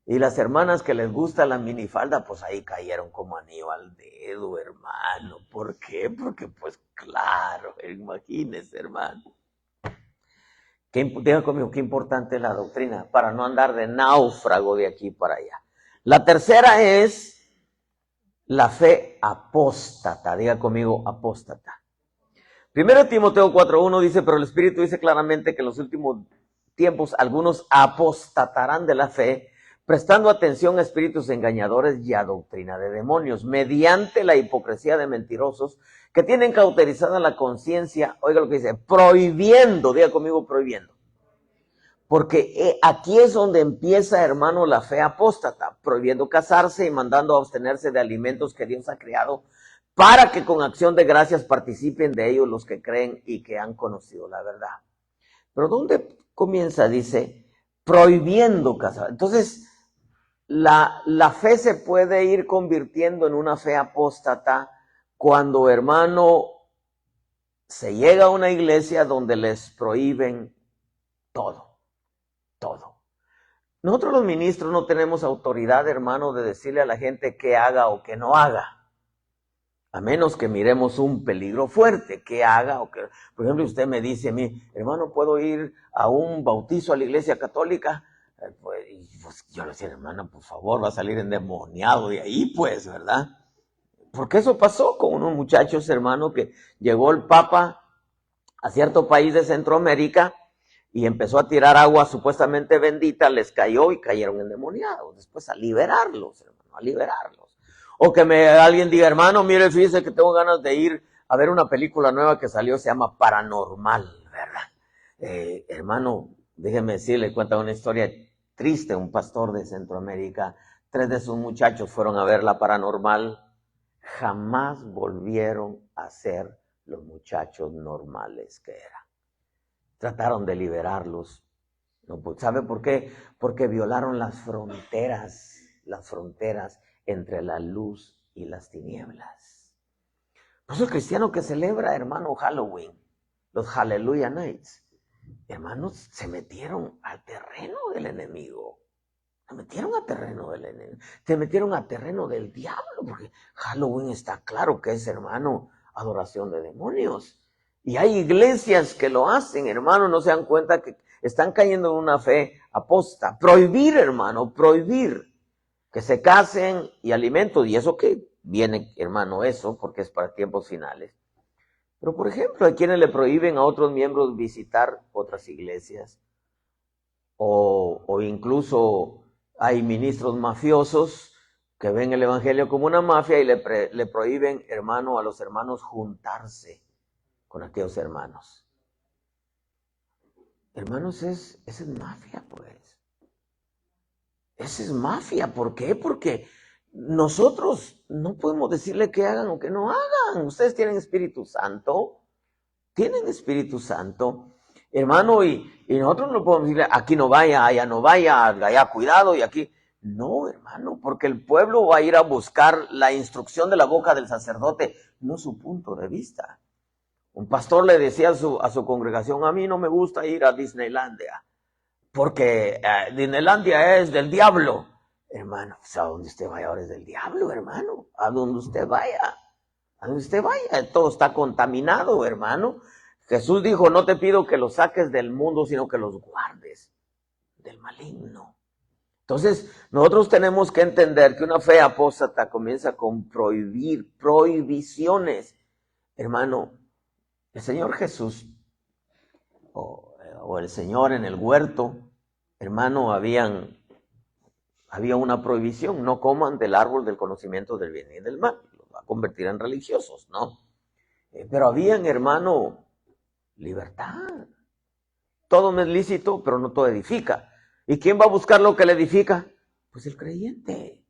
S1: Y las hermanas que les gusta la minifalda, pues ahí cayeron como anillo al dedo, hermano. ¿Por qué? Porque pues claro, imagínese, hermano. Diga conmigo, qué importante es la doctrina para no andar de náufrago de aquí para allá. La tercera es la fe apóstata. Diga conmigo, apóstata. 1 Timoteo 4:1 dice, pero el Espíritu dice claramente que en los últimos tiempos algunos apostatarán de la fe, prestando atención a espíritus engañadores y a doctrina de demonios, mediante la hipocresía de mentirosos que tienen cauterizada la conciencia, oiga lo que dice, prohibiendo, diga conmigo, prohibiendo. Porque aquí es donde empieza, hermano, la fe apóstata, prohibiendo casarse y mandando a abstenerse de alimentos que Dios ha creado para que con acción de gracias participen de ellos los que creen y que han conocido la verdad. Pero ¿dónde comienza? Dice, prohibiendo casar. Entonces, La fe se puede ir convirtiendo en una fe apóstata cuando, hermano, se llega a una iglesia donde les prohíben todo. Nosotros los ministros no tenemos autoridad, hermano, de decirle a la gente qué haga o qué no haga. A menos que miremos un peligro fuerte, que haga o que... Por ejemplo, usted me dice a mí, hermano, ¿puedo ir a un bautizo a la iglesia católica? Pues yo le decía, hermano, por favor, va a salir endemoniado de ahí, pues, ¿verdad? Porque eso pasó con unos muchachos, hermano, que llegó el Papa a cierto país de Centroamérica y empezó a tirar agua supuestamente bendita, les cayó y cayeron endemoniados. Después a liberarlos, hermano, a liberarlos. O que alguien diga, hermano, mire, fíjese que tengo ganas de ir a ver una película nueva que salió, se llama Paranormal, ¿verdad? Hermano, déjeme decirle, cuenta una historia triste. Un pastor de Centroamérica, 3 de sus muchachos fueron a ver la Paranormal, jamás volvieron a ser los muchachos normales que eran. Trataron de liberarlos. No, ¿sabe por qué? Porque violaron las fronteras entre la luz y las tinieblas. Por eso el cristiano que celebra, hermano, Halloween, los Hallelujah Nights, hermanos, se metieron al terreno del enemigo. Se metieron a terreno del enemigo. Se metieron a terreno del diablo, porque Halloween está claro que es, hermano, adoración de demonios. Y hay iglesias que lo hacen, hermano, no se dan cuenta que están cayendo en una fe aposta. Prohibir, hermano, prohibir que se casen y alimentos, y eso que viene, hermano, eso, porque es para tiempos finales. Pero, por ejemplo, hay quienes le prohíben a otros miembros visitar otras iglesias, o incluso hay ministros mafiosos que ven el evangelio como una mafia y le prohíben, hermano, a los hermanos juntarse con aquellos hermanos. Hermanos, esa es mafia, pues. Esa es mafia. ¿Por qué? Porque nosotros no podemos decirle que hagan o que no hagan. Ustedes tienen Espíritu Santo. Tienen Espíritu Santo. Hermano, y nosotros no podemos decirle, aquí no vaya, allá no vaya, allá cuidado y aquí. No, hermano, porque el pueblo va a ir a buscar la instrucción de la boca del sacerdote, no su punto de vista. Un pastor le decía a su congregación, a mí no me gusta ir a Disneylandia, porque Disneylandia es del diablo. Hermano, pues a donde usted vaya ahora es del diablo, hermano. A donde usted vaya. A donde usted vaya. Todo está contaminado, hermano. Jesús dijo, no te pido que los saques del mundo, sino que los guardes del maligno. Entonces, nosotros tenemos que entender que una fe apóstata comienza con prohibiciones. Hermano, el Señor Jesús, o el Señor en el huerto, hermano, había una prohibición, no coman del árbol del conocimiento del bien y del mal, los va a convertir en religiosos, ¿no? Pero habían, hermano, libertad. Todo me es lícito, pero no todo edifica. ¿Y quién va a buscar lo que le edifica? Pues el creyente,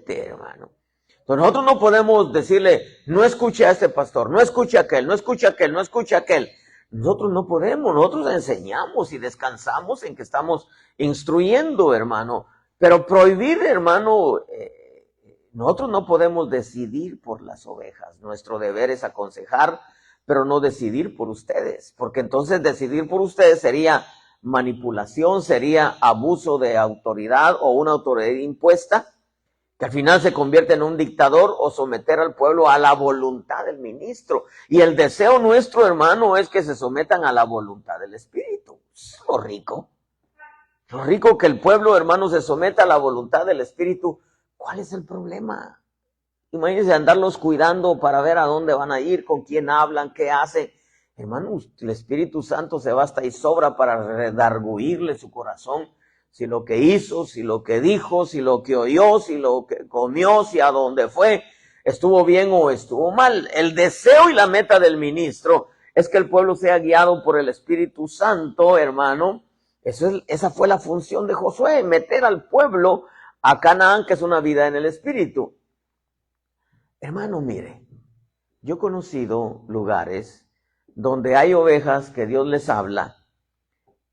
S1: hermano. Entonces nosotros no podemos decirle, no escuche a este pastor, no escuche a aquel, no escuche a aquel, no escuche a aquel. Nosotros no podemos, nosotros enseñamos y descansamos en que estamos instruyendo, hermano. Pero prohibir, hermano, nosotros no podemos decidir por las ovejas. Nuestro deber es aconsejar, pero no decidir por ustedes. Porque entonces decidir por ustedes sería manipulación, sería abuso de autoridad o una autoridad impuesta, que al final se convierte en un dictador, o someter al pueblo a la voluntad del ministro. Y el deseo nuestro, hermano, es que se sometan a la voluntad del Espíritu. Es lo rico. Lo rico que el pueblo, hermano, se someta a la voluntad del Espíritu. ¿Cuál es el problema? Imagínense andarlos cuidando para ver a dónde van a ir, con quién hablan, qué hacen. Hermano, el Espíritu Santo se basta y sobra para redarguirle su corazón. Si lo que hizo, si lo que dijo, si lo que oyó, si lo que comió, si a dónde fue, estuvo bien o estuvo mal. El deseo y la meta del ministro es que el pueblo sea guiado por el Espíritu Santo, hermano. Esa fue la función de Josué, meter al pueblo a Canaán, que es una vida en el Espíritu. Hermano, mire, yo he conocido lugares donde hay ovejas que Dios les habla,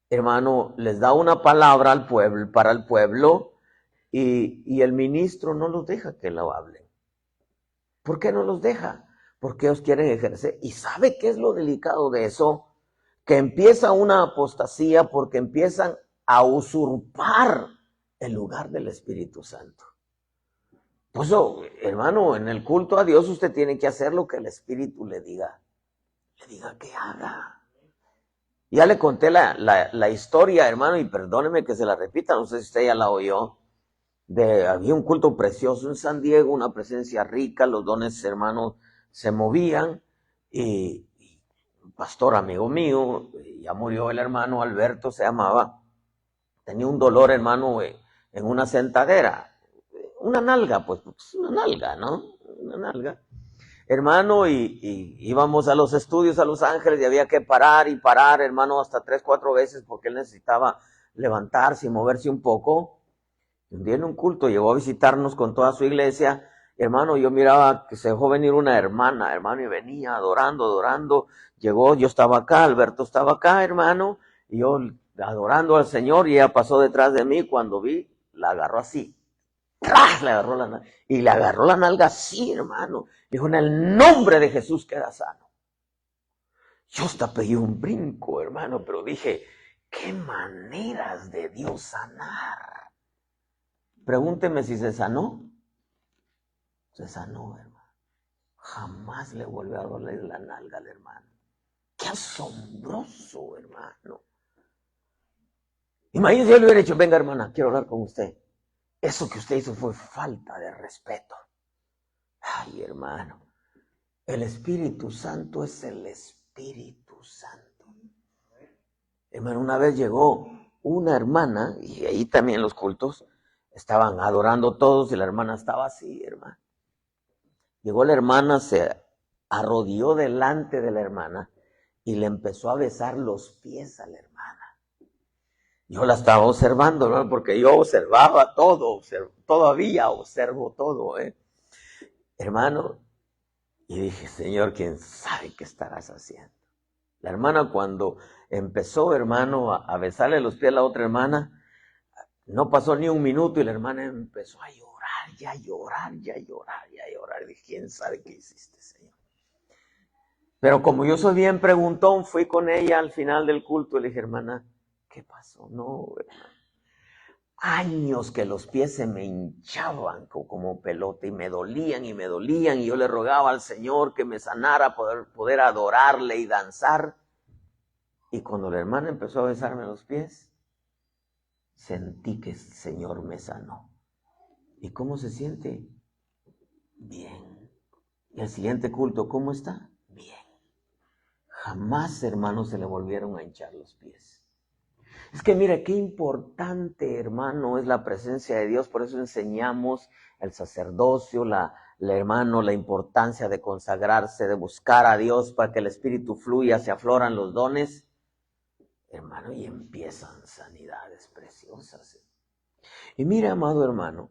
S1: hermano, les da una palabra al pueblo, para el pueblo, y el ministro no los deja que lo hablen. ¿Por qué no los deja? Porque ellos quieren ejercer. ¿Y sabe qué es lo delicado de eso? Que empieza una apostasía porque empiezan a usurpar el lugar del Espíritu Santo. Pues, hermano, en el culto a Dios usted tiene que hacer lo que el Espíritu le diga que haga. Ya le conté la historia, hermano, y perdóneme que se la repita, no sé si usted ya la oyó. Había un culto precioso en San Diego, una presencia rica, los dones, hermanos, se movían, y un pastor amigo mío, ya murió el hermano Alberto, se llamaba, tenía un dolor, hermano, en una sentadera, una nalga, pues una nalga, ¿no? Una nalga. Hermano, y íbamos a los estudios a Los Ángeles y había que parar y parar, hermano, hasta 3, 4 veces porque él necesitaba levantarse y moverse un poco. Un día en un culto llegó a visitarnos con toda su iglesia, hermano, yo miraba que se dejó venir una hermana, hermano, y venía adorando, llegó, yo estaba acá, Alberto estaba acá, hermano, y yo adorando al Señor, y ella pasó detrás de mí, cuando vi, la agarró así, ¡tras! Le agarró la nalga así, hermano, dijo, en el nombre de Jesús queda sano. Yo hasta pegué un brinco, hermano, pero dije, qué maneras de Dios sanar. Pregúnteme si se sanó. Se sanó, hermano. Jamás le volvió a doler la nalga al hermano. Qué asombroso, hermano. Imagínese, yo le hubiera dicho, venga, hermana, quiero hablar con usted. Eso que usted hizo fue falta de respeto. Ay, hermano, el Espíritu Santo es el Espíritu Santo. Hermano, una vez llegó una hermana, y ahí también los cultos, estaban adorando todos y la hermana estaba así, hermano. Llegó la hermana, se arrodilló delante de la hermana y le empezó a besar los pies a la hermana. Yo la estaba observando, ¿no? Porque yo observaba todo, todavía observo todo, hermano. Y dije, Señor, ¿quién sabe qué estarás haciendo? La hermana cuando empezó, hermano, a besarle los pies a la otra hermana, no pasó ni un minuto y la hermana empezó a llorar, ya llorar. Y dije, ¿quién sabe qué hiciste, Señor? Pero como yo soy bien preguntón, fui con ella al final del culto y le dije, hermana, ¿qué pasó? No, hermano. Años que los pies se me hinchaban como pelota y me dolían, y yo le rogaba al Señor que me sanara, poder adorarle y danzar. Y cuando la hermana empezó a besarme los pies, sentí que el Señor me sanó. ¿Y cómo se siente? Bien. ¿Y el siguiente culto cómo está? Bien. Jamás, hermanos, se le volvieron a hinchar los pies. Es que mira, qué importante, hermano, es la presencia de Dios. Por eso enseñamos el sacerdocio, hermano, la importancia de consagrarse, de buscar a Dios para que el Espíritu fluya, se afloran los dones. Hermano, y empiezan sanidades preciosas. Y mira, amado hermano,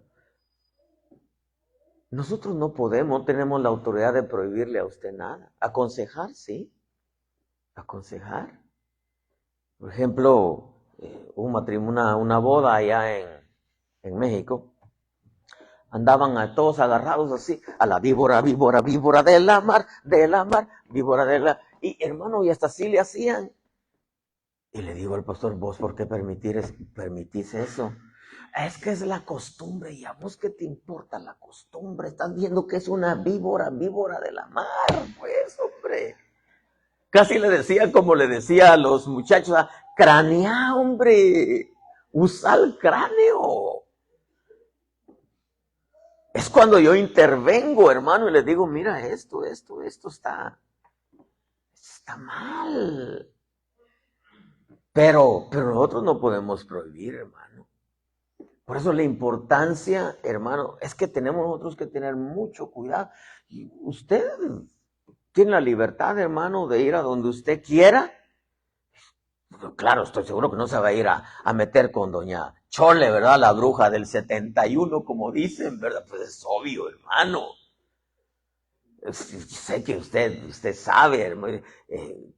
S1: nosotros no tenemos la autoridad de prohibirle a usted nada. Aconsejar, sí. Aconsejar. Por ejemplo, un matrimonio, una boda allá en México. Andaban a todos agarrados así, a la víbora de la mar, víbora de la... Y hermano, y hasta así le hacían. Y le digo al pastor, ¿vos por qué permitís eso? Es que es la costumbre, y a vos qué te importa la costumbre, estás viendo que es una víbora de la mar, pues, hombre. Casi le decía como le decía a los muchachos, cranea, hombre, usa el cráneo. Es cuando yo intervengo, hermano, y les digo, mira, esto está mal. Pero nosotros no podemos prohibir, hermano. Por eso la importancia, hermano, es que tenemos nosotros que tener mucho cuidado. Y usted tiene la libertad, hermano, de ir a donde usted quiera. Claro, estoy seguro que no se va a ir a meter con doña Chole, ¿verdad? La bruja del 71, como dicen, ¿verdad? Pues es obvio, hermano. Sé que usted sabe, hermano,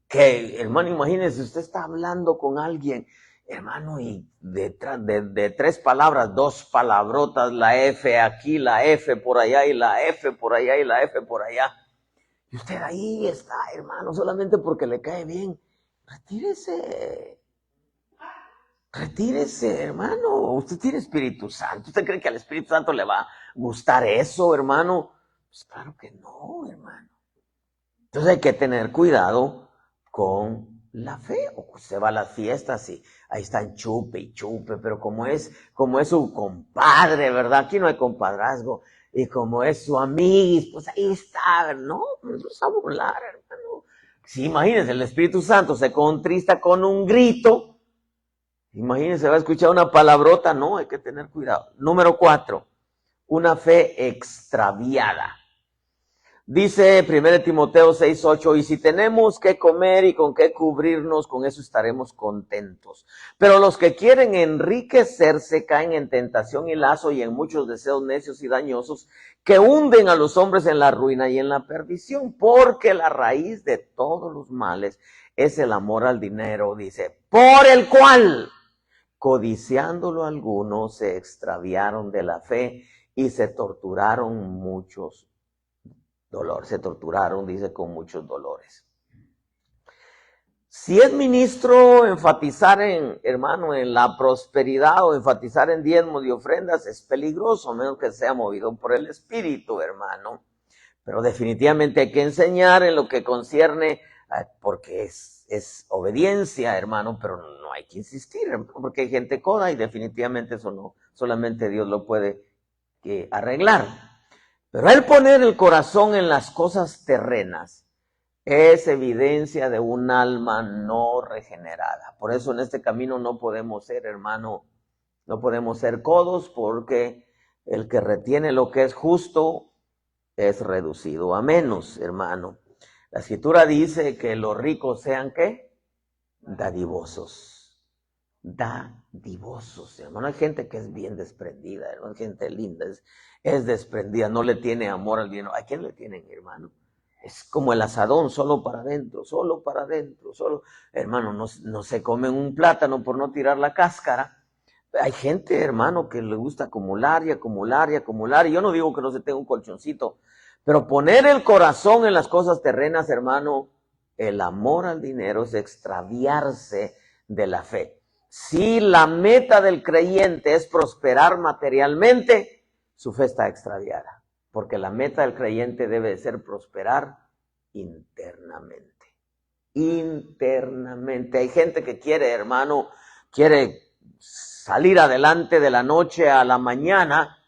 S1: que, hermano, imagínese, usted está hablando con alguien Hermano, y detrás de 3 palabras, 2 palabrotas, la F aquí, la F por allá, y la F por allá, y la F por allá. Y usted ahí está, hermano, solamente porque le cae bien. Retírese. Retírese, hermano. Usted tiene Espíritu Santo. ¿Usted cree que al Espíritu Santo le va a gustar eso, hermano? Pues claro que no, hermano. Entonces hay que tener cuidado con la fe. O usted va a las fiestas y ahí están chupe y chupe, pero como es su compadre, ¿verdad? Aquí no hay compadrazgo. Y como es su amigo, pues ahí está, ¿no? Nos va a burlar, hermano. Sí, imagínense, el Espíritu Santo se contrista con un grito. Imagínense, va a escuchar una palabrota, no, hay que tener cuidado. Número 4, una fe extraviada. Dice 1 Timoteo 6:8, y si tenemos que comer y con qué cubrirnos, con eso estaremos contentos. Pero los que quieren enriquecerse caen en tentación y lazo y en muchos deseos necios y dañosos que hunden a los hombres en la ruina y en la perdición, porque la raíz de todos los males es el amor al dinero, dice, por el cual, codiciándolo algunos, se extraviaron de la fe y se torturaron muchos dolores. Se torturaron, dice, con muchos dolores. Si es ministro enfatizar hermano, en la prosperidad o enfatizar en diezmos y ofrendas, es peligroso, a menos que sea movido por el Espíritu, hermano. Pero definitivamente hay que enseñar en lo que concierne, porque es obediencia, hermano, pero no hay que insistir, hermano, porque hay gente coda y definitivamente eso no, solamente Dios lo puede arreglar. Pero el poner el corazón en las cosas terrenas es evidencia de un alma no regenerada. Por eso en este camino no podemos ser, hermano, no podemos ser codos, porque el que retiene lo que es justo es reducido a menos, hermano. La Escritura dice que los ricos sean, ¿qué? Dadivosos. Dadivosos, hermano. Hay gente que es bien desprendida, hermano. Hay gente linda, es desprendida, no le tiene amor al dinero. ¿A quién le tienen, hermano? Es como el asadón, solo para adentro, solo para adentro, solo. Hermano, no se comen un plátano por no tirar la cáscara. Hay gente, hermano, que le gusta acumular y acumular y acumular. Y yo no digo que no se tenga un colchoncito, pero poner el corazón en las cosas terrenas, hermano, el amor al dinero es extraviarse de la fe. Si la meta del creyente es prosperar materialmente, su fe está extraviada, porque la meta del creyente debe de ser prosperar internamente. Internamente. Hay gente que quiere, hermano, quiere salir adelante de la noche a la mañana,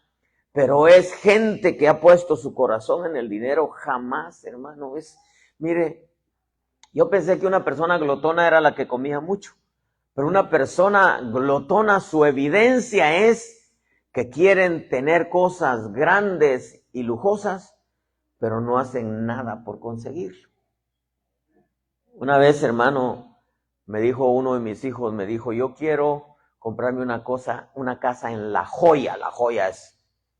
S1: pero es gente que ha puesto su corazón en el dinero. Jamás, hermano, mire, yo pensé que una persona glotona era la que comía mucho, pero una persona glotona, su evidencia es que quieren tener cosas grandes y lujosas, pero no hacen nada por conseguirlo. Una vez, hermano, me dijo uno de mis hijos, me dijo, yo quiero comprarme una casa en La Joya. La Joya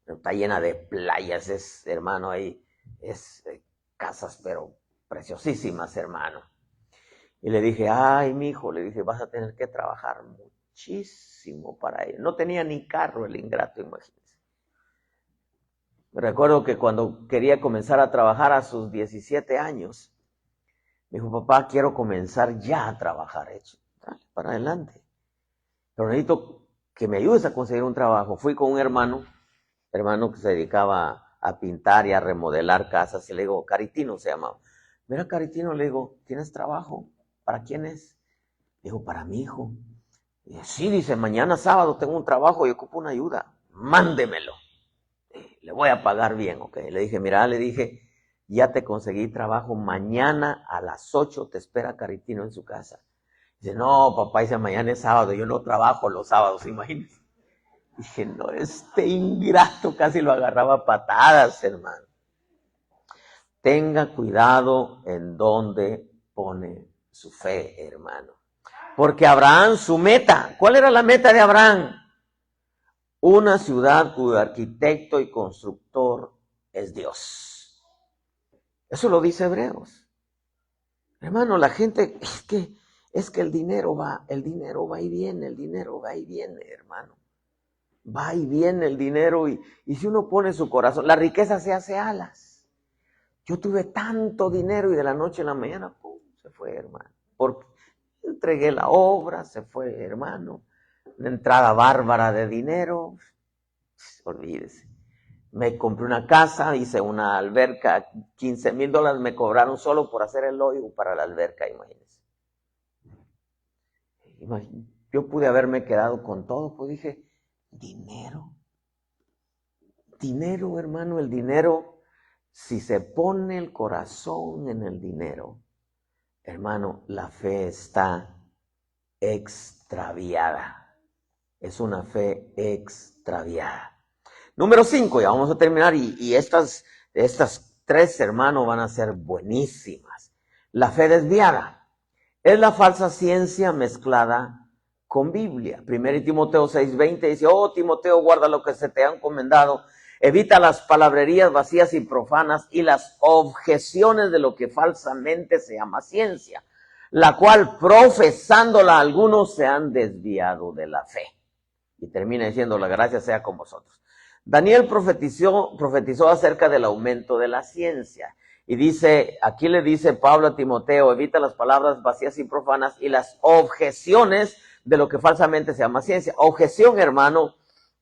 S1: está llena de playas, hermano, ahí es casas, pero preciosísimas, hermano. Y le dije, ay, mi hijo, le dije, vas a tener que trabajar muchísimo para ello. No tenía ni carro el ingrato, imagínense. Me recuerdo que cuando quería comenzar a trabajar a sus 17 años, me dijo, papá, quiero comenzar ya a trabajar. Dale, para adelante. Pero necesito que me ayudes a conseguir un trabajo. Fui con un hermano que se dedicaba a pintar y a remodelar casas, y le digo, Caritino se llamaba. Mira, Caritino, le digo, ¿tienes trabajo? ¿Para quién es? Dijo, para mi hijo. Y dice, sí, dice, mañana sábado tengo un trabajo y ocupo una ayuda. Mándemelo. Le voy a pagar bien, ok. Le dije, mira, le dije, ya te conseguí trabajo, mañana a las 8 te espera Caritino en su casa. Dice, no, papá, dice, mañana es sábado, yo no trabajo los sábados, imagínense. Dije, no, ingrato, casi lo agarraba a patadas, hermano. Tenga cuidado en dónde pone su fe, hermano. Porque Abraham, su meta, ¿cuál era la meta de Abraham? Una ciudad cuyo arquitecto y constructor es Dios. Eso lo dice Hebreos. Hermano, la gente, es que Es que el dinero va y viene, el dinero va y viene, hermano. Va y viene el dinero y si uno pone su corazón, la riqueza se hace alas. Yo tuve tanto dinero y de la noche a la mañana, ¡pum!, se fue, hermano. Porque entregué la obra, se fue, hermano. Una entrada bárbara de dinero, olvídese. Me compré una casa, hice una alberca, $15,000 me cobraron solo por hacer el hoyo para la alberca, imagínense. Yo pude haberme quedado con todo, pues dije, dinero, hermano, el dinero, si se pone el corazón en el dinero, hermano, la fe está extraviada. Es una fe extraviada. Número 5, ya vamos a terminar, y estas 3, hermano, van a ser buenísimas. La fe desviada es la falsa ciencia mezclada con Biblia. 1 Timoteo 6:20 dice, oh Timoteo, guarda lo que se te ha encomendado, evita las palabrerías vacías y profanas y las objeciones de lo que falsamente se llama ciencia, la cual profesándola algunos se han desviado de la fe. Y termina diciendo, la gracia sea con vosotros. Daniel profetizó acerca del aumento de la ciencia. Y dice, aquí le dice Pablo a Timoteo, evita las palabras vacías y profanas y las objeciones de lo que falsamente se llama ciencia. Objeción, hermano,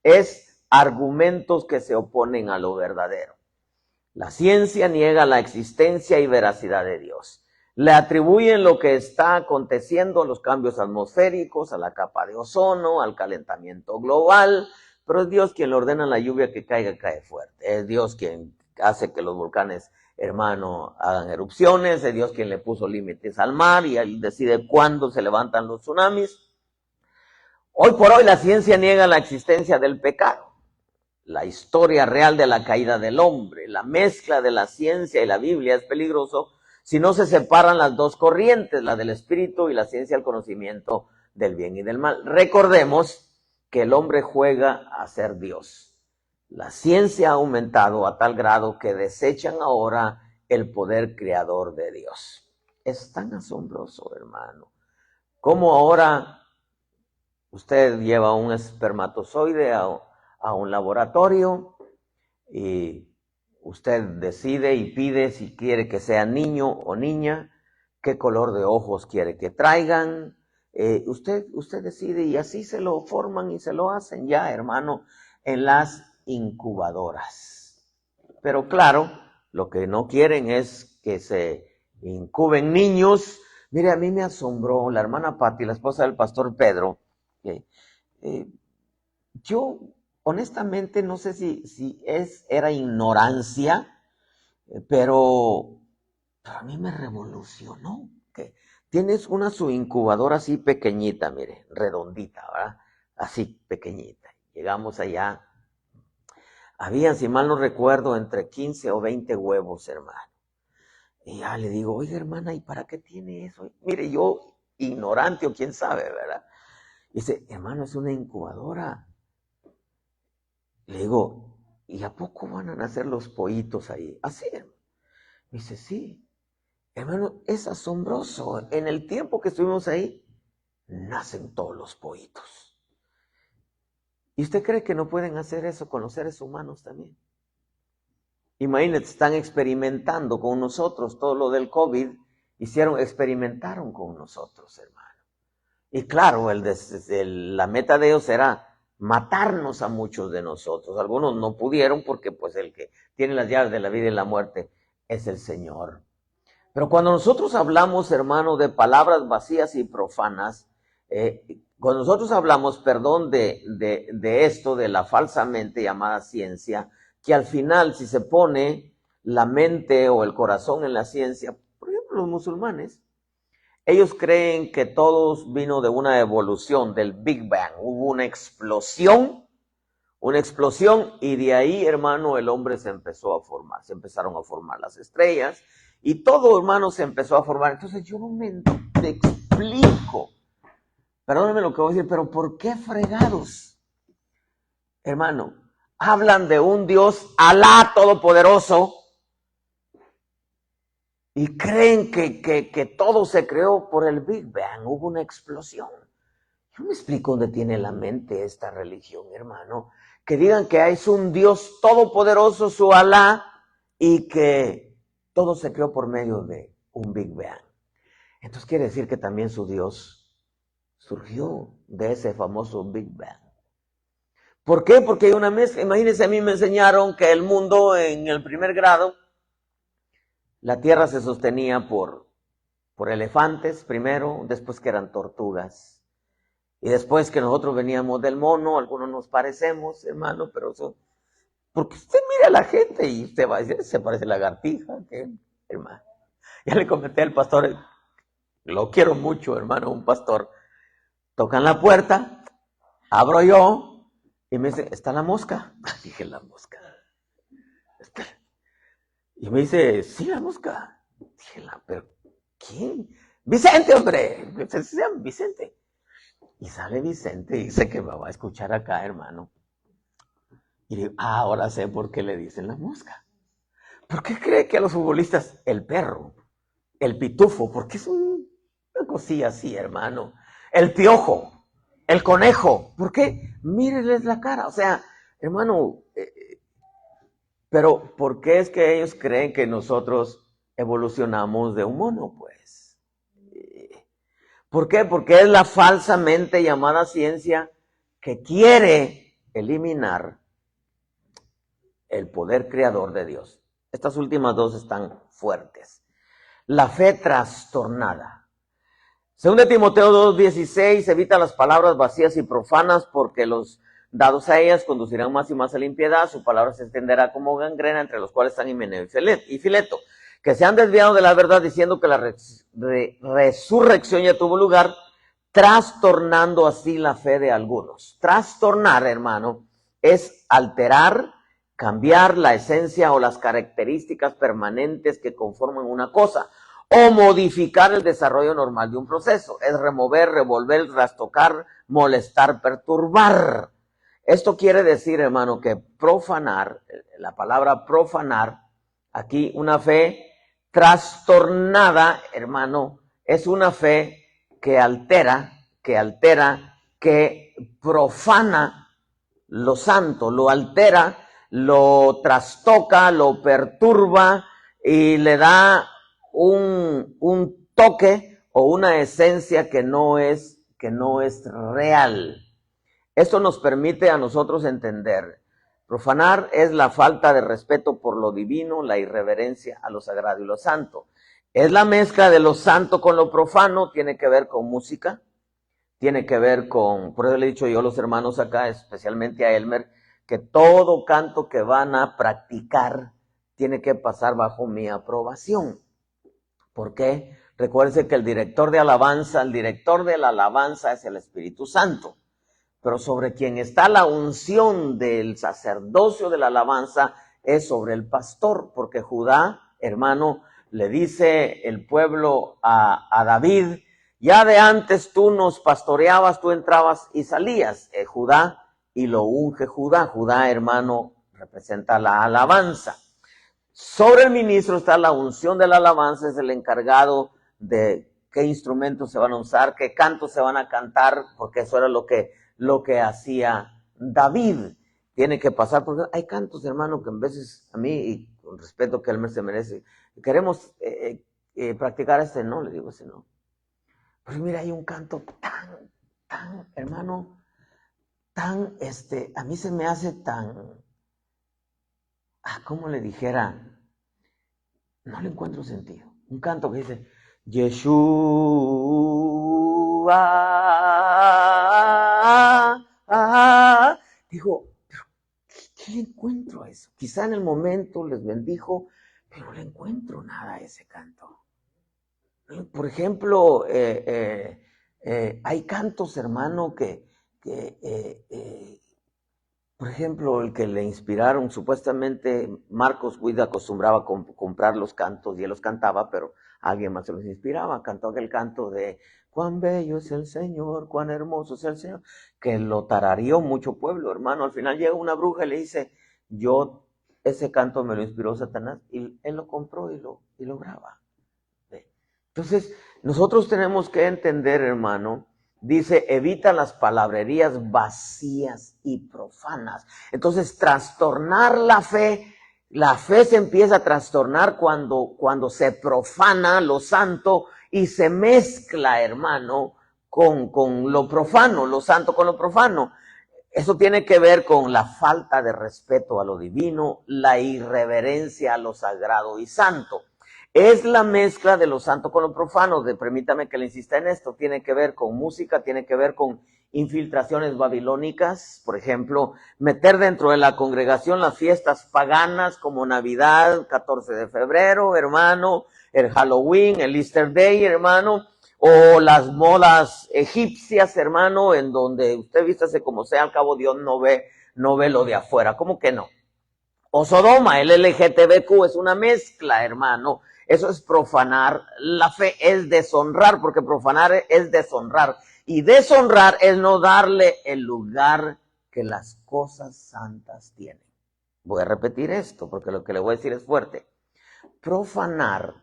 S1: es argumentos que se oponen a lo verdadero. La ciencia niega la existencia y veracidad de Dios. Le atribuyen lo que está aconteciendo, los cambios atmosféricos, a la capa de ozono, al calentamiento global, pero es Dios quien le ordena la lluvia que caiga, cae fuerte. Es Dios quien hace que los volcanes, hermano, hagan erupciones, es Dios quien le puso límites al mar y él decide cuándo se levantan los tsunamis. Hoy por hoy la ciencia niega la existencia del pecado, la historia real de la caída del hombre. La mezcla de la ciencia y la Biblia es peligroso si no se separan las dos corrientes, la del espíritu y la ciencia del conocimiento del bien y del mal. Recordemos que el hombre juega a ser Dios. La ciencia ha aumentado a tal grado que desechan ahora el poder creador de Dios. Es tan asombroso, hermano, cómo ahora usted lleva un espermatozoide a un laboratorio y usted decide y pide si quiere que sea niño o niña, qué color de ojos quiere que traigan. Usted decide y así se lo forman y se lo hacen ya, hermano, en las incubadoras. Pero claro, lo que no quieren es que se incuben niños. Mire, a mí me asombró la hermana Patti, la esposa del pastor Pedro. Yo honestamente no sé si era ignorancia, pero a mí me revolucionó. Que tienes su incubadora así pequeñita, mire, redondita, ¿verdad? Así pequeñita. Llegamos allá. Habían, si mal no recuerdo, entre 15 o 20 huevos, hermano. Y ya le digo, oiga, hermana, ¿y para qué tiene eso? Mire, yo, ignorante o quién sabe, ¿verdad? Dice, hermano, es una incubadora. Le digo, ¿y a poco van a nacer los pollitos ahí? Así, hermano. Me dice, sí. Hermano, es asombroso. En el tiempo que estuvimos ahí, nacen todos los pollitos. ¿Y usted cree que no pueden hacer eso con los seres humanos también? Imagínate, están experimentando con nosotros todo lo del COVID. Experimentaron con nosotros, hermano. Y claro, la meta de ellos era matarnos a muchos de nosotros. Algunos no pudieron porque pues el que tiene las llaves de la vida y la muerte es el Señor. Pero cuando nosotros hablamos, hermano, de palabras vacías y profanas, cuando nosotros hablamos, de esto, de la falsamente llamada ciencia, que al final, si se pone la mente o el corazón en la ciencia, por ejemplo, los musulmanes, ellos creen que todo vino de una evolución, del Big Bang. Hubo una explosión, y de ahí, hermano, el hombre se empezó a formar. Se empezaron a formar las estrellas y todo, hermano, se empezó a formar. Entonces yo no me explico. Perdónenme lo que voy a decir, pero ¿por qué fregados? Hermano, hablan de un Dios, Alá Todopoderoso, y creen que todo se creó por el Big Bang, hubo una explosión. Yo me explico dónde tiene la mente esta religión, hermano. Que digan que es un Dios todopoderoso, su Alá, y que todo se creó por medio de un Big Bang. Entonces quiere decir que también su Dios surgió de ese famoso Big Bang. ¿Por qué? Porque hay una mezcla. Imagínense, a mí me enseñaron que el mundo en el primer grado, la Tierra se sostenía por elefantes primero, después que eran tortugas. Y después que nosotros veníamos del mono, algunos nos parecemos, hermano, pero eso, porque usted mira a la gente y usted va a decir, se parece lagartija, ¿qué, hermano? Ya le comenté al pastor, lo quiero mucho, hermano, un pastor. Tocan la puerta, abro yo, y me dice, ¿está la mosca? Dije, la mosca. Y me dice, sí, la mosca. Dije, pero ¿quién? Vicente, hombre. Se llama Vicente. Y sale Vicente y dice que me va a escuchar acá, hermano. Y digo, ahora sé por qué le dicen la mosca. ¿Por qué cree que a los futbolistas el perro, el pitufo, porque es una cosilla así, hermano, el piojo, el conejo? ¿Por qué? Mírenles la cara. O sea, hermano, pero ¿por qué es que ellos creen que nosotros evolucionamos de un mono? Pues, ¿por qué? Porque es la falsamente llamada ciencia que quiere eliminar el poder creador de Dios. Estas últimas dos están fuertes. La fe trastornada. Según de Timoteo 2:16, evita las palabras vacías y profanas porque los dados a ellas conducirán más y más a la impiedad. Su palabra se extenderá como gangrena, entre los cuales están Himeneo y Fileto, que se han desviado de la verdad diciendo que la resurrección ya tuvo lugar, trastornando así la fe de algunos. Trastornar, hermano, es alterar, cambiar la esencia o las características permanentes que conforman una cosa, o modificar el desarrollo normal de un proceso. Es remover, revolver, trastocar, molestar, perturbar. Esto quiere decir, hermano, que profanar, la palabra profanar, aquí una fe trastornada, hermano, es una fe que altera, que profana lo santo, lo altera, lo trastoca, lo perturba y le da un toque o una esencia que no es real. Esto nos permite a nosotros entender. Profanar es la falta de respeto por lo divino, la irreverencia a lo sagrado y lo santo. Es la mezcla de lo santo con lo profano, tiene que ver con música, tiene que ver con, por eso le he dicho yo a los hermanos acá, especialmente a Elmer, que todo canto que van a practicar tiene que pasar bajo mi aprobación. ¿Por qué? Recuérdense que el director de la alabanza es el Espíritu Santo. Pero sobre quien está la unción del sacerdocio de la alabanza es sobre el pastor, porque Judá, hermano, le dice el pueblo a David, ya de antes tú nos pastoreabas, tú entrabas y salías, Judá, y lo unge Judá. Judá, hermano, representa la alabanza. Sobre el ministro está la unción de la alabanza, es el encargado de qué instrumentos se van a usar, qué cantos se van a cantar, porque eso era lo que hacía David. Tiene que pasar, porque hay cantos, hermano, que en veces a mí, y con respeto que Elmer se merece, queremos practicar no, le digo ese no. Pero mira, hay un canto tan, hermano, tan, a mí se me hace tan, ¿cómo le dijera? No le encuentro sentido. Un canto que dice, Yeshua. Digo, pero ¿qué le encuentro a eso? Quizá en el momento les bendijo, pero no le encuentro nada a ese canto. Por ejemplo, hay cantos, hermano, que por ejemplo, el que le inspiraron, supuestamente Marcos Witt acostumbraba a comprar los cantos y él los cantaba, pero alguien más se los inspiraba. Cantó aquel canto de cuán bello es el Señor, cuán hermoso es el Señor, que lo tarareó mucho pueblo, hermano. Al final llega una bruja y le dice, ese canto me lo inspiró Satanás, y él lo compró y lo graba. Entonces, nosotros tenemos que entender, hermano, dice, evita las palabrerías vacías y profanas. Entonces, trastornar la fe se empieza a trastornar cuando se profana lo santo y se mezcla, hermano, con lo profano, lo santo con lo profano. Eso tiene que ver con la falta de respeto a lo divino, la irreverencia a lo sagrado y santo. Es la mezcla de lo santo con lo profano. Permítame que le insista en esto. Tiene que ver con música, tiene que ver con infiltraciones babilónicas. Por ejemplo, meter dentro de la congregación las fiestas paganas como Navidad, 14 de febrero, hermano, el Halloween, el Easter Day, hermano, o las modas egipcias, hermano, en donde usted vístase como sea, al cabo Dios no ve lo de afuera. ¿Cómo que no? O Sodoma, el LGTBQ es una mezcla, hermano. Eso es profanar la fe, es deshonrar, porque profanar es deshonrar. Y deshonrar es no darle el lugar que las cosas santas tienen. Voy a repetir esto, porque lo que le voy a decir es fuerte. Profanar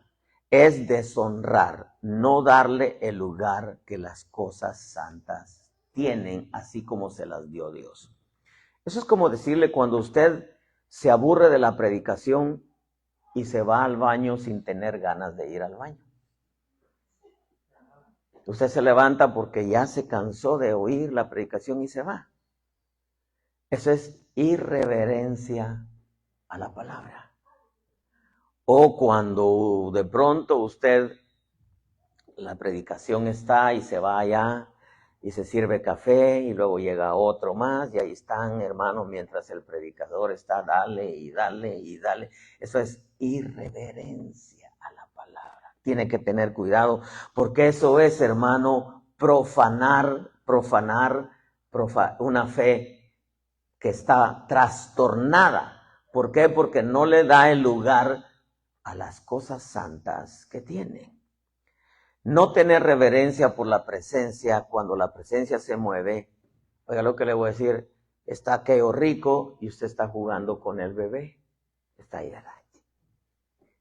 S1: es deshonrar, no darle el lugar que las cosas santas tienen, así como se las dio Dios. Eso es como decirle cuando usted se aburre de la predicación y se va al baño sin tener ganas de ir al baño. Usted se levanta porque ya se cansó de oír la predicación y se va. Eso es irreverencia a la palabra. O cuando de pronto la predicación está y se va allá y se sirve café y luego llega otro más y ahí están, hermanos, mientras el predicador está, dale y dale y dale. Eso es irreverencia a la palabra. Tiene que tener cuidado porque eso es, hermano, profanar una fe que está trastornada. ¿Por qué? Porque no le da el lugar a las cosas santas que tiene. No tener reverencia por la presencia, cuando la presencia se mueve, oiga lo que le voy a decir, está aquello rico y usted está jugando con el bebé, está ahí, ¿verdad?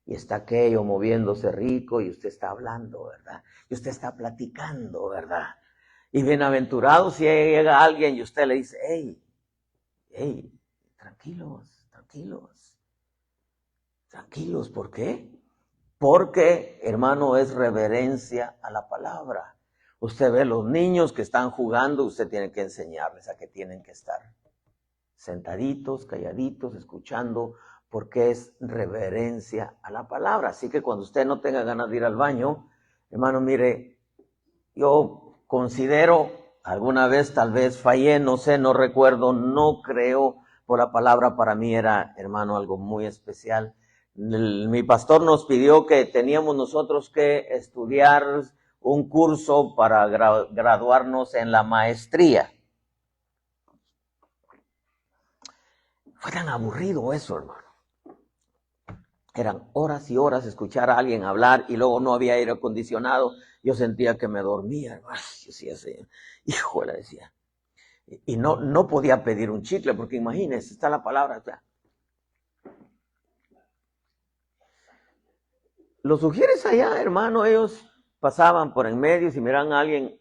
S1: Y está aquello moviéndose rico y usted está hablando, ¿verdad? Y usted está platicando, ¿verdad? Y bienaventurado si llega alguien y usted le dice, hey, tranquilos, ¿por qué? Porque, hermano, es reverencia a la palabra. Usted ve los niños que están jugando, usted tiene que enseñarles a que tienen que estar sentaditos, calladitos, escuchando, porque es reverencia a la palabra. Así que cuando usted no tenga ganas de ir al baño, hermano, mire, yo considero, alguna vez tal vez fallé, no sé, no recuerdo, no creo, por la palabra para mí era, hermano, algo muy especial. Mi pastor nos pidió que teníamos nosotros que estudiar un curso para graduarnos en la maestría. Fue tan aburrido eso, hermano. Eran horas y horas escuchar a alguien hablar y luego no había aire acondicionado. Yo sentía que me dormía, hermano. Yo decía así, híjole, decía. Y no podía pedir un chicle, porque imagínense, está la palabra. O sea, los sugieres allá, hermano, ellos pasaban por en medio y si miraban a alguien,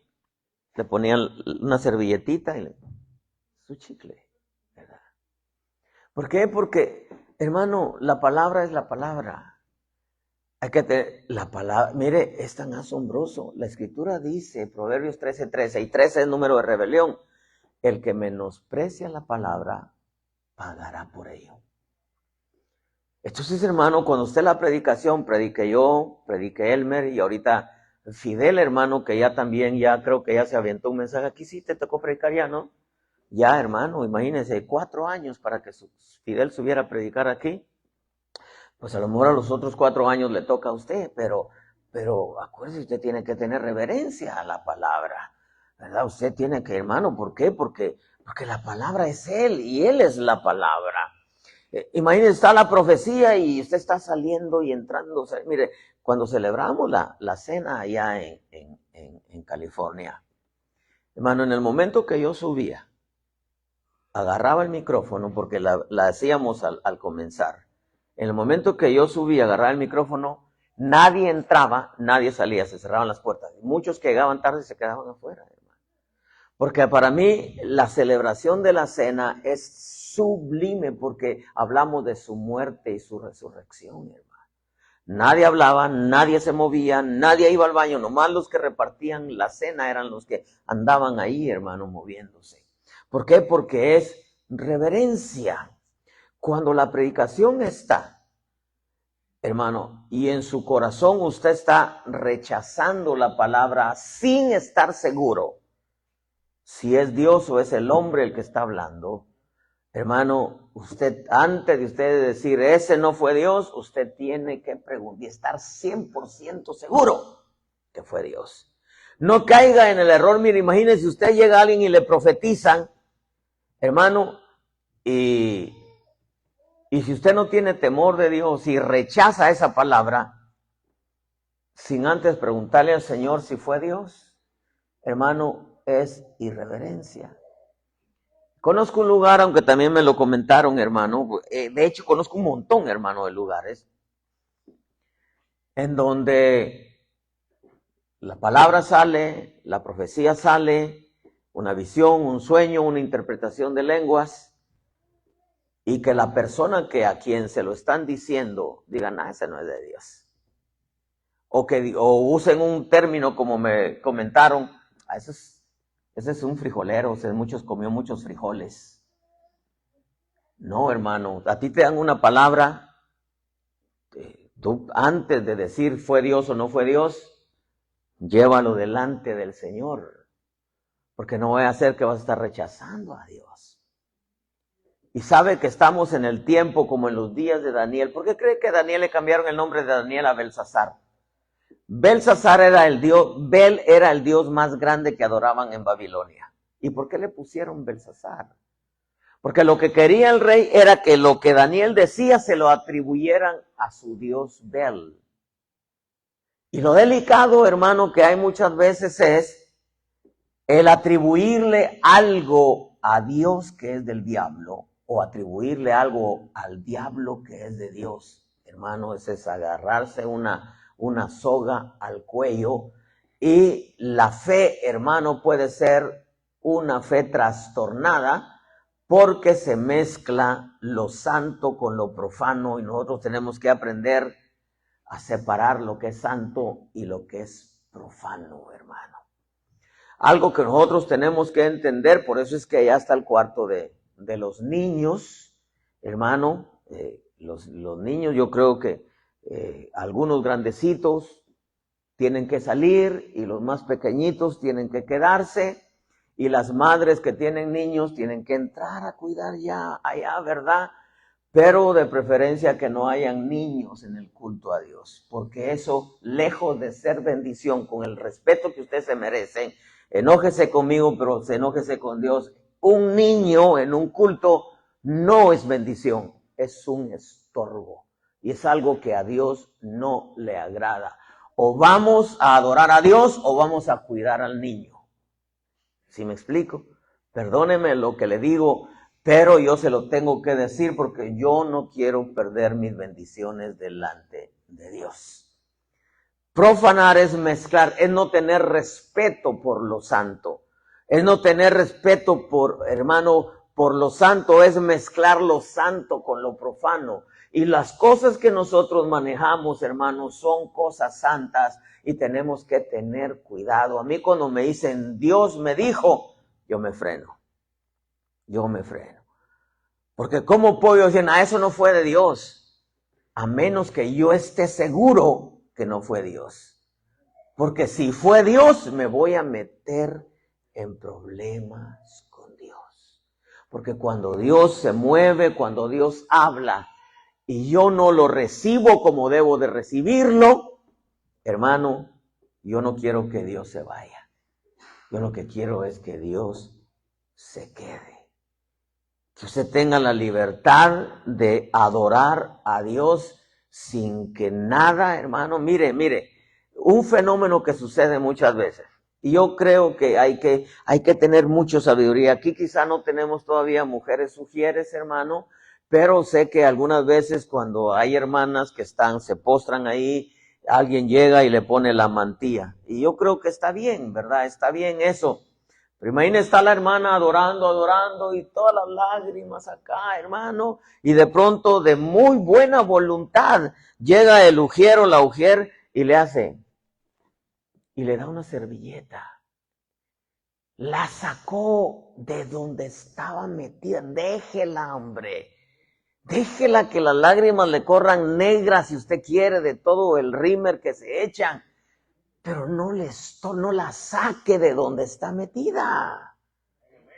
S1: le ponían una servilletita y su chicle, ¿verdad? ¿Por qué? Porque, hermano, la palabra es la palabra. La palabra, mire, es tan asombroso. La escritura dice, Proverbios 13:13, y 13 es el número de rebelión. El que menosprecia la palabra, pagará por ello. Entonces, hermano, cuando usted la predicación, predique yo, predique Elmer, y ahorita Fidel, hermano, que ya también, ya creo que ya se aventó un mensaje aquí, sí, te tocó predicar ya, ¿no? Ya, hermano, imagínense, 4 años para que Fidel subiera a predicar aquí. Pues a lo mejor a los otros 4 años le toca a usted, pero acuérdese, usted tiene que tener reverencia a la palabra, ¿verdad? Usted tiene que, hermano, ¿por qué? Porque la palabra es Él y Él es la palabra. Imagínese, está la profecía y usted está saliendo y entrando. O sea, mire, cuando celebramos la cena allá en California, hermano, en el momento que yo subía, agarraba el micrófono, porque la hacíamos al comenzar. En el momento que yo subí, agarraba el micrófono, Nadie entraba, nadie salía, se cerraban las puertas. Muchos que llegaban tarde se quedaban afuera, hermano. Porque para mí la celebración de la cena es sublime porque hablamos de su muerte y su resurrección, hermano. Nadie hablaba, nadie se movía, nadie iba al baño, nomás los que repartían la cena eran los que andaban ahí, hermano, moviéndose. ¿Por qué? Porque es reverencia. Cuando la predicación está, hermano, y en su corazón usted está rechazando la palabra sin estar seguro si es Dios o es el hombre el que está hablando, hermano, usted, antes de usted decir, ese no fue Dios, usted tiene que preguntar y estar 100% seguro que fue Dios. No caiga en el error, mire, imagínese, usted llega a alguien y le profetizan, hermano, y si usted no tiene temor de Dios y rechaza esa palabra, sin antes preguntarle al Señor si fue Dios, hermano, es irreverencia. Conozco un lugar, aunque también me lo comentaron, hermano, de hecho conozco un montón, hermano, de lugares, en donde la palabra sale, la profecía sale, una visión, un sueño, una interpretación de lenguas, y que la persona que a quien se lo están diciendo digan, ese no es de Dios. O usen un término como me comentaron, ese es un frijolero, muchos comió muchos frijoles. No, hermano, a ti te dan una palabra, tú antes de decir fue Dios o no fue Dios, llévalo delante del Señor, porque no voy a hacer que vas a estar rechazando a Dios. Y sabe que estamos en el tiempo como en los días de Daniel. ¿Por qué cree que a Daniel le cambiaron el nombre de Daniel a Belsasar? Belsasar era el dios, Bel era el dios más grande que adoraban en Babilonia. ¿Y por qué le pusieron Belsasar? Porque lo que quería el rey era que lo que Daniel decía se lo atribuyeran a su dios Bel. Y lo delicado, hermano, que hay muchas veces es el atribuirle algo a Dios que es del diablo o atribuirle algo al diablo que es de Dios. Hermano, ese es agarrarse una soga al cuello, y la fe, hermano, puede ser una fe trastornada porque se mezcla lo santo con lo profano, y nosotros tenemos que aprender a separar lo que es santo y lo que es profano, hermano. Algo que nosotros tenemos que entender, por eso es que ya está el cuarto de los niños, hermano. Los niños, yo creo que algunos grandecitos tienen que salir y los más pequeñitos tienen que quedarse, y las madres que tienen niños tienen que entrar a cuidar ya allá, ¿verdad? Pero de preferencia que no hayan niños en el culto a Dios, porque eso, lejos de ser bendición, con el respeto que usted se merece, enójese conmigo, pero enójese con Dios. Un niño en un culto no es bendición, es un estorbo. Y es algo que a Dios no le agrada. O vamos a adorar a Dios o vamos a cuidar al niño. ¿Sí me explico? Perdóneme lo que le digo, pero yo se lo tengo que decir porque yo no quiero perder mis bendiciones delante de Dios. Profanar es mezclar, es no tener respeto por lo santo. Es no tener respeto por, hermano, por lo santo, es mezclar lo santo con lo profano. Y las cosas que nosotros manejamos, hermanos, son cosas santas y tenemos que tener cuidado. A mí cuando me dicen, Dios me dijo, yo me freno. Porque ¿cómo puedo decir, eso no fue de Dios? A menos que yo esté seguro que no fue Dios. Porque si fue Dios, me voy a meter en problemas con Dios. Porque cuando Dios se mueve, cuando Dios habla, y yo no lo recibo como debo de recibirlo, hermano, yo no quiero que Dios se vaya. Yo lo que quiero es que Dios se quede. Que usted tenga la libertad de adorar a Dios sin que nada, hermano, mire, un fenómeno que sucede muchas veces. Y yo creo que hay que tener mucha sabiduría. Aquí quizá no tenemos todavía mujeres sugieres, hermano, pero sé que algunas veces cuando hay hermanas que se postran ahí alguien llega y le pone la mantilla. Y yo creo que está bien, ¿verdad? Está bien eso. Pero imagina, está la hermana adorando y todas las lágrimas acá, hermano. Y de pronto, de muy buena voluntad, llega el ujier o la ujier y le hace, y le da una servilleta. La sacó de donde estaba metida. Déjela, hombre. Déjela que las lágrimas le corran negras si usted quiere de todo el rímer que se echan. Pero no la saque de donde está metida.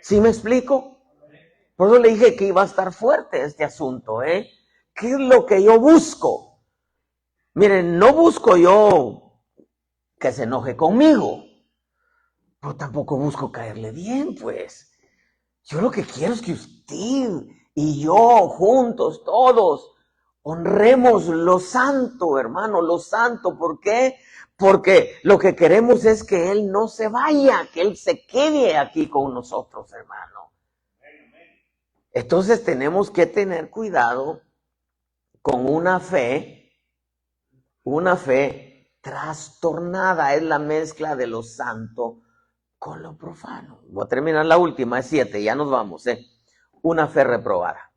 S1: ¿Sí me explico? Por eso le dije que iba a estar fuerte este asunto, ¿eh? ¿Qué es lo que yo busco? Miren, no busco yo que se enoje conmigo, pero tampoco busco caerle bien, pues. Yo lo que quiero es que usted y yo, juntos, todos, honremos lo santo, hermano, lo santo. ¿Por qué? Porque lo que queremos es que Él no se vaya, que Él se quede aquí con nosotros, hermano. Entonces tenemos que tener cuidado con una fe trastornada. Es la mezcla de lo santo con lo profano. Voy a terminar la última, es 7, ya nos vamos, una fe reprobada.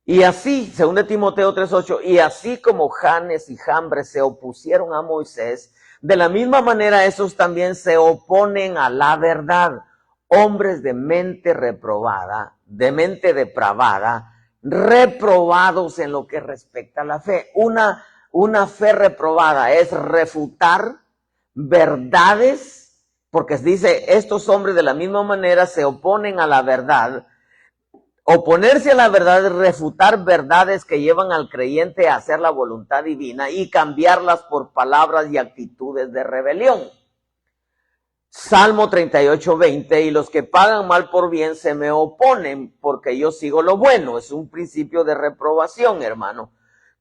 S1: Y así, según de Timoteo 3:8, y así como Janes y Jambres se opusieron a Moisés, de la misma manera esos también se oponen a la verdad. Hombres de mente reprobada, de mente depravada, reprobados en lo que respecta a la fe. Una fe reprobada es refutar verdades, porque dice, estos hombres de la misma manera se oponen a la verdad. Oponerse a la verdad es refutar verdades que llevan al creyente a hacer la voluntad divina y cambiarlas por palabras y actitudes de rebelión. Salmo 38:20, y los que pagan mal por bien se me oponen porque yo sigo lo bueno. Es un principio de reprobación, hermano.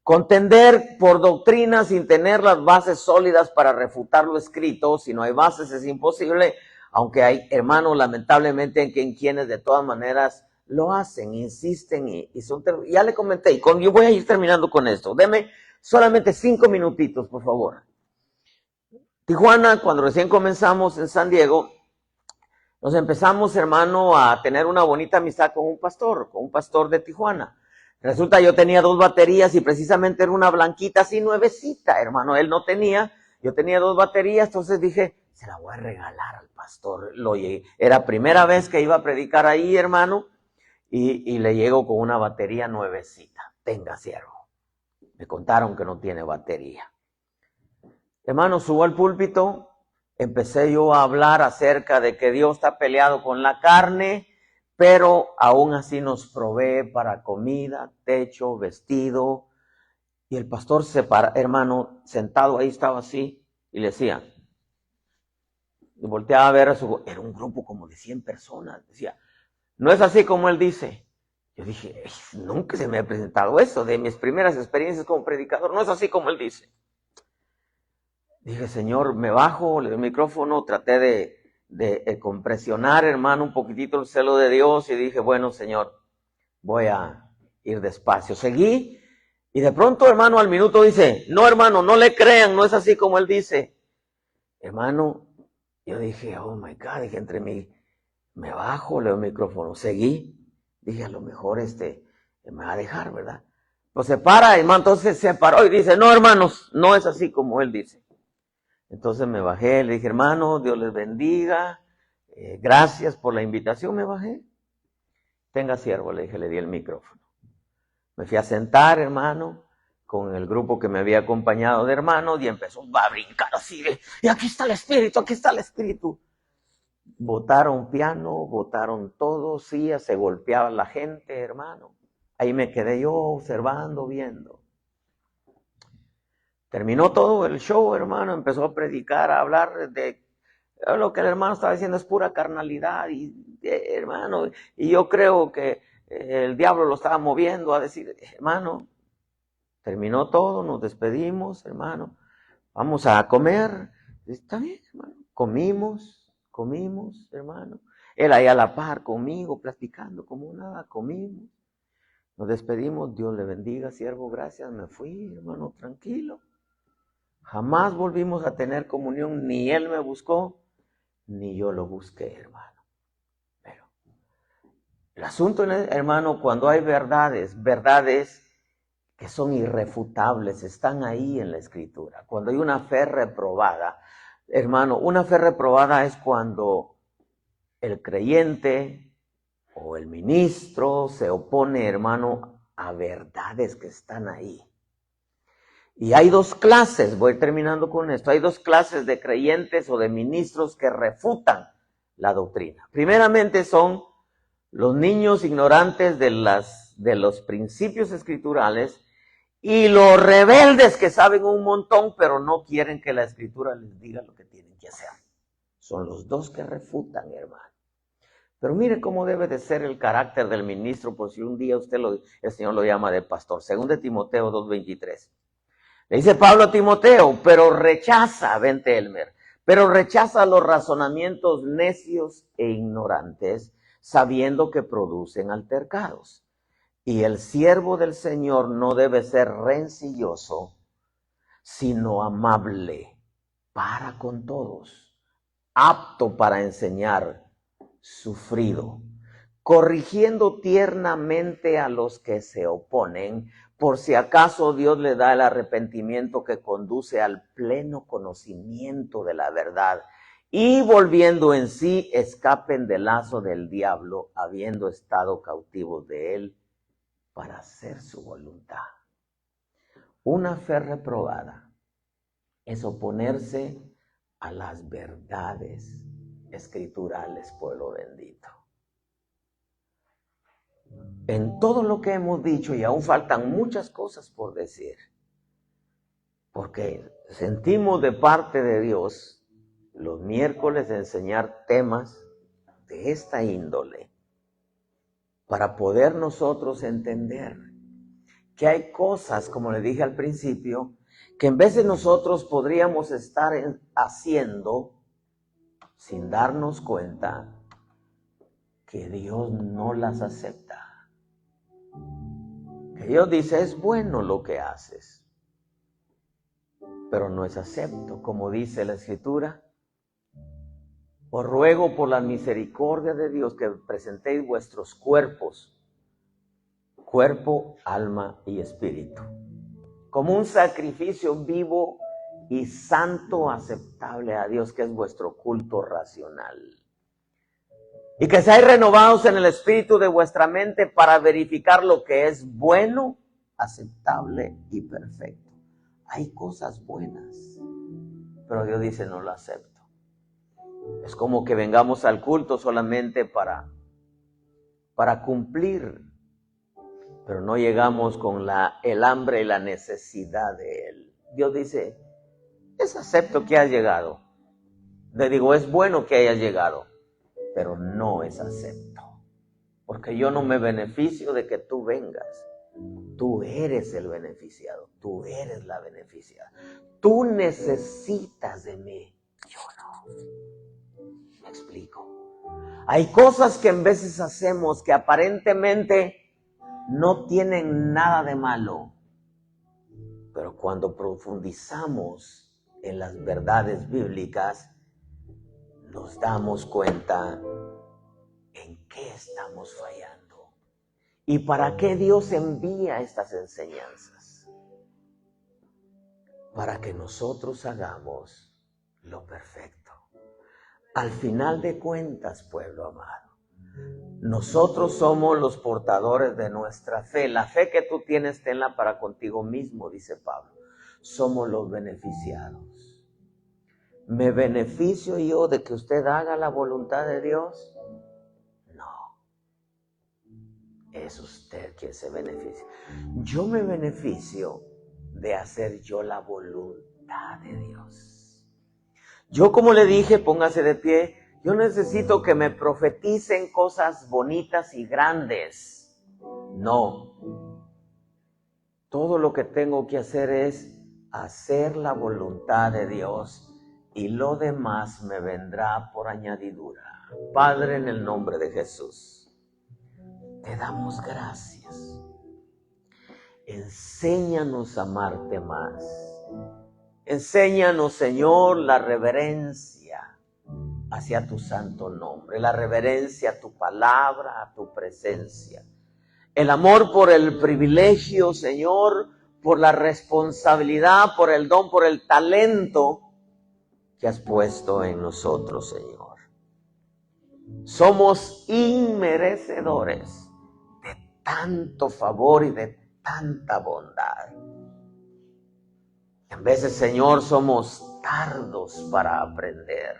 S1: Contender por doctrina sin tener las bases sólidas para refutar lo escrito, si no hay bases es imposible, aunque hay, hermanos, lamentablemente en quienes de todas maneras lo hacen, insisten y son, ya le comenté, y yo voy a ir terminando con esto. Deme solamente 5 minutitos, por favor. Tijuana, cuando recién comenzamos en San Diego, nos empezamos, hermano, a tener una bonita amistad con un pastor de Tijuana. Resulta, yo tenía 2 baterías y precisamente era una blanquita así nuevecita, hermano. Él no tenía, yo tenía 2 baterías, entonces dije, se la voy a regalar al pastor. Era primera vez que iba a predicar ahí, hermano, y le llego con una batería nuevecita. Tenga, siervo. Me contaron que no tiene batería. Hermano, subo al púlpito, empecé yo a hablar acerca de que Dios está peleado con la carne, pero aún así nos provee para comida, techo, vestido. Y el pastor hermano, sentado ahí estaba así, y le decía, y volteaba a ver era un grupo como de 100 personas, decía, no es así como él dice. Yo dije, nunca se me ha presentado eso, de mis primeras experiencias como predicador, no es así como él dice. Dije, Señor, me bajo, le doy el micrófono, traté de compresionar, hermano, un poquitito el celo de Dios y dije, bueno, Señor, voy a ir despacio. Seguí y de pronto, hermano, al minuto dice, no, hermano, no le crean, no es así como él dice. Hermano, yo dije, oh my God, dije, entre mí, me bajo, le doy el micrófono, seguí. Dije, a lo mejor me va a dejar, ¿verdad? Pues se para, hermano, entonces se paró y dice, no, hermanos, no es así como él dice. Entonces me bajé, le dije, hermano, Dios les bendiga, gracias por la invitación, me bajé. Tenga siervo, le dije, le di el micrófono. Me fui a sentar, hermano, con el grupo que me había acompañado de hermanos y empezó a brincar así de, y aquí está el Espíritu, aquí está el Espíritu. Botaron piano, botaron todo, sí, se golpeaba la gente, hermano. Ahí me quedé yo observando, viendo. Terminó todo el show, hermano, empezó a predicar, a hablar de lo que el hermano estaba diciendo es pura carnalidad, hermano, y yo creo que el diablo lo estaba moviendo a decir, hermano, terminó todo, nos despedimos, hermano, vamos a comer. Está bien, hermano, comimos, hermano. Él ahí a la par conmigo, platicando como nada, comimos. Nos despedimos, Dios le bendiga, siervo, gracias, me fui, hermano, tranquilo. Jamás volvimos a tener comunión, ni él me buscó, ni yo lo busqué, hermano. Pero el asunto, hermano, cuando hay verdades que son irrefutables, están ahí en la Escritura. Cuando hay una fe reprobada, hermano, una fe reprobada es cuando el creyente o el ministro se opone, hermano, a verdades que están ahí. Y hay dos clases, voy terminando con esto, hay dos clases de creyentes o de ministros que refutan la doctrina. Primeramente son los niños ignorantes de los principios escriturales y los rebeldes que saben un montón, pero no quieren que la Escritura les diga lo que tienen que hacer. Son los dos que refutan, hermano. Pero mire cómo debe de ser el carácter del ministro, por si un día el Señor lo llama de pastor. Según de Timoteo 2:23. Le dice Pablo a Timoteo, pero rechaza los razonamientos necios e ignorantes, sabiendo que producen altercados. Y el siervo del Señor no debe ser rencilloso, sino amable para con todos, apto para enseñar, sufrido, corrigiendo tiernamente a los que se oponen, por si acaso Dios le da el arrepentimiento que conduce al pleno conocimiento de la verdad, y volviendo en sí, escapen del lazo del diablo, habiendo estado cautivos de él, para hacer su voluntad. Una fe reprobada es oponerse a las verdades escriturales, pueblo bendito. En todo lo que hemos dicho, y aún faltan muchas cosas por decir, porque sentimos de parte de Dios los miércoles enseñar temas de esta índole, para poder nosotros entender que hay cosas, como le dije al principio, que en vez de nosotros podríamos estar haciendo sin darnos cuenta que Dios no las acepta. Que Dios dice, es bueno lo que haces, pero no es acepto. Como dice la Escritura, os ruego por la misericordia de Dios que presentéis vuestros cuerpos, cuerpo, alma y espíritu, como un sacrificio vivo y santo aceptable a Dios, que es vuestro culto racional. Y que seáis renovados en el espíritu de vuestra mente para verificar lo que es bueno, aceptable y perfecto. Hay cosas buenas, pero Dios dice, no lo acepto. Es como que vengamos al culto solamente para cumplir, pero no llegamos con el hambre y la necesidad de Él. Dios dice, es acepto que has llegado. Le digo, es bueno que hayas llegado, pero no es acepto. Porque yo no me beneficio de que tú vengas. Tú eres el beneficiado, tú eres la beneficiada. Tú necesitas de mí, yo no. ¿Me explico? Hay cosas que en veces hacemos que aparentemente no tienen nada de malo, pero cuando profundizamos en las verdades bíblicas, nos damos cuenta en qué estamos fallando y para qué Dios envía estas enseñanzas. Para que nosotros hagamos lo perfecto. Al final de cuentas, pueblo amado, nosotros somos los portadores de nuestra fe. La fe que tú tienes, tenla para contigo mismo, dice Pablo. Somos los beneficiados. ¿Me beneficio yo de que usted haga la voluntad de Dios? No. Es usted quien se beneficia. Yo me beneficio de hacer yo la voluntad de Dios. Yo, como le dije, póngase de pie, yo necesito que me profeticen cosas bonitas y grandes. No. Todo lo que tengo que hacer es hacer la voluntad de Dios y lo demás me vendrá por añadidura. Padre, en el nombre de Jesús, te damos gracias. Enséñanos a amarte más. Enséñanos, Señor, la reverencia hacia tu santo nombre, la reverencia a tu palabra, a tu presencia. El amor por el privilegio, Señor, por la responsabilidad, por el don, por el talento que has puesto en nosotros, Señor. Somos inmerecedores de tanto favor y de tanta bondad. En veces, Señor, somos tardos para aprender.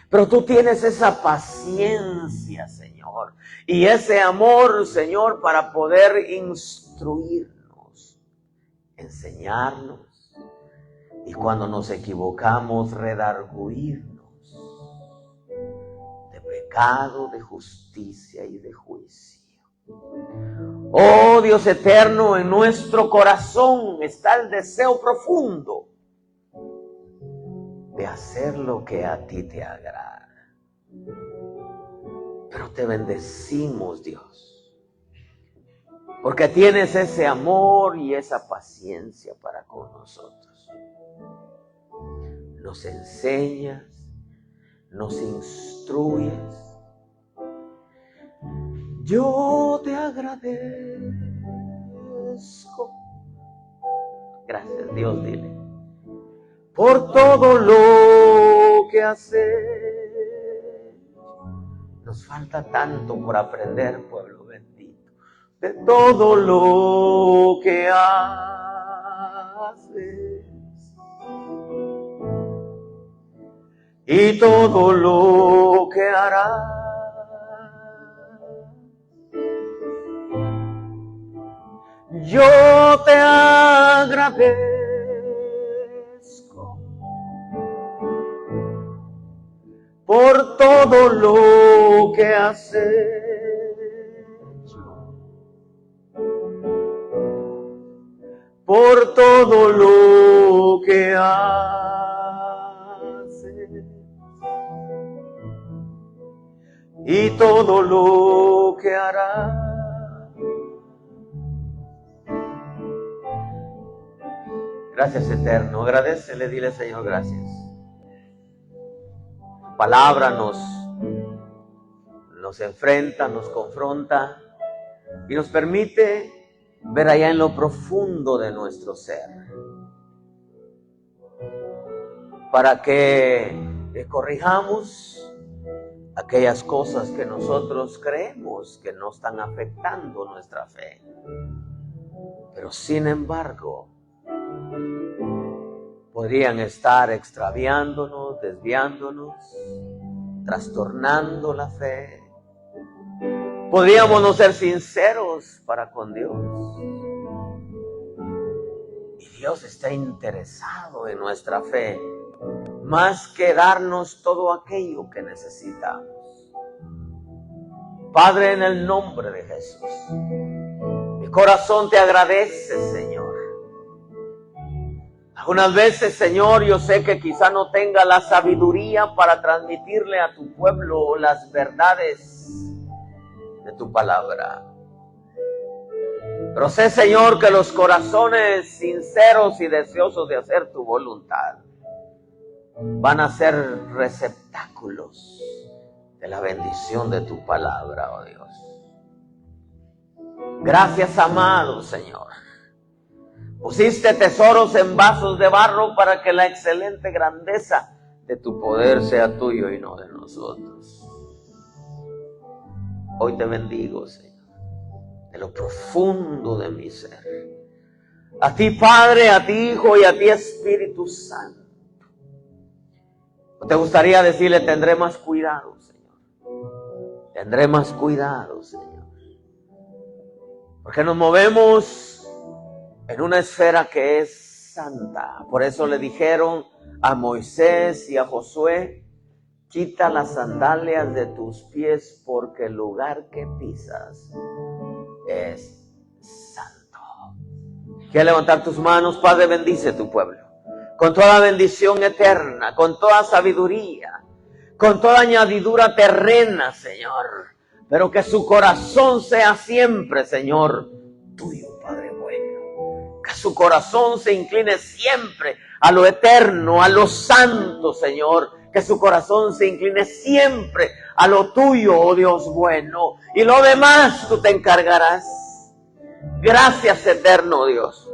S1: Pero tú tienes esa paciencia, Señor, y ese amor, Señor, para poder instruirnos, enseñarnos, y cuando nos equivocamos, redarguirnos de pecado, de justicia y de juicio. Oh Dios eterno, en nuestro corazón está el deseo profundo de hacer lo que a ti te agrada. Pero te bendecimos, Dios, porque tienes ese amor y esa paciencia para con nosotros. Nos enseñas, nos instruyes. Yo te agradezco. Gracias, Dios, dile. Por todo lo que haces. Nos falta tanto por aprender, pueblo bendito. De todo lo que haces. Y todo lo que harás. Yo te agradezco por todo lo que has hecho, por todo lo que haces y todo lo que harás. Gracias, eterno. Agradécele, dile, Señor, gracias. Tu palabra nos enfrenta, nos confronta y nos permite ver allá en lo profundo de nuestro ser, para que corrijamos aquellas cosas que nosotros creemos que no están afectando nuestra fe. Pero sin embargo, podrían estar extraviándonos, desviándonos, trastornando la fe. Podríamos no ser sinceros para con Dios. Y Dios está interesado en nuestra fe, más que darnos todo aquello que necesitamos. Padre, en el nombre de Jesús, mi corazón te agradece, Señor. Algunas veces, Señor, yo sé que quizá no tenga la sabiduría para transmitirle a tu pueblo las verdades de tu palabra. Pero sé, Señor, que los corazones sinceros y deseosos de hacer tu voluntad van a ser receptáculos de la bendición de tu palabra, oh Dios. Gracias, amado Señor. Pusiste tesoros en vasos de barro para que la excelente grandeza de tu poder sea tuyo y no de nosotros. Hoy te bendigo, Señor, de lo profundo de mi ser. A ti, Padre, a ti, Hijo y a ti, Espíritu Santo. ¿Te gustaría decirle, tendré más cuidado, Señor? Tendré más cuidado, Señor. Porque nos movemos en una esfera que es santa. Por eso le dijeron a Moisés y a Josué, quita las sandalias de tus pies porque el lugar que pisas es santo. Quiero levantar tus manos. Padre, bendice tu pueblo con toda bendición eterna, con toda sabiduría, con toda añadidura terrena, Señor. Pero que su corazón sea siempre, Señor, tuyo, Padre bueno. Que su corazón se incline siempre a lo eterno, a lo santo, Señor. Que su corazón se incline siempre a lo tuyo, oh Dios bueno. Y lo demás tú te encargarás. Gracias, eterno Dios.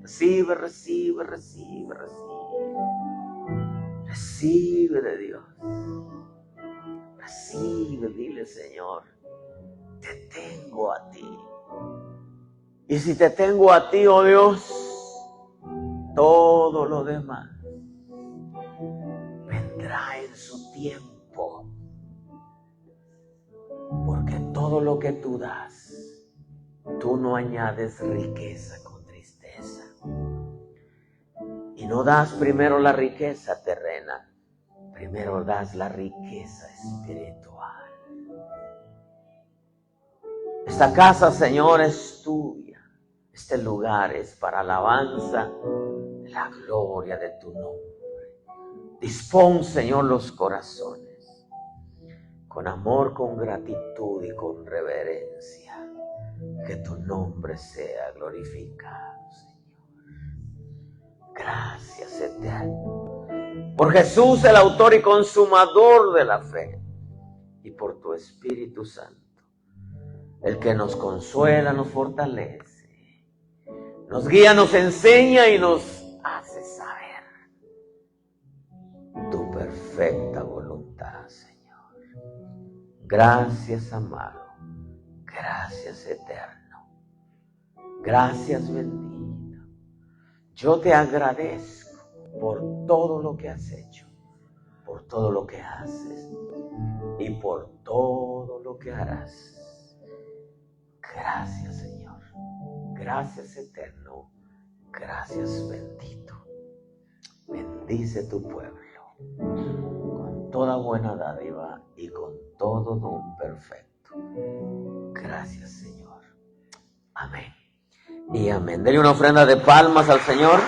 S1: Recibe, recibe, recibe, recibe. Recibe de Dios. Recibe, dile, Señor, te tengo a ti. Y si te tengo a ti, oh Dios, todo lo demás vendrá en su tiempo. Porque todo lo que tú das, tú no añades riqueza con tristeza. Y no das primero la riqueza terrena, primero das la riqueza espiritual. Esta casa, Señor, es tuya. Este lugar es para alabanza de la gloria de tu nombre. Dispón, Señor, los corazones con amor, con gratitud y con reverencia. Que tu nombre sea glorificado, Señor. Gracias, eterno. Por Jesús, el autor y consumador de la fe. Y por tu Espíritu Santo, el que nos consuela, nos fortalece, nos guía, nos enseña y nos hace saber tu perfecta voluntad, Señor. Gracias, amado. Gracias, eterno. Gracias, bendito. Yo te agradezco por todo lo que has hecho, por todo lo que haces y por todo lo que harás. Gracias, Señor. Gracias, eterno. Gracias, bendito. Bendice tu pueblo con toda buena dádiva y con todo don perfecto. Gracias, Señor. Amén y amén. Dele una ofrenda de palmas al Señor.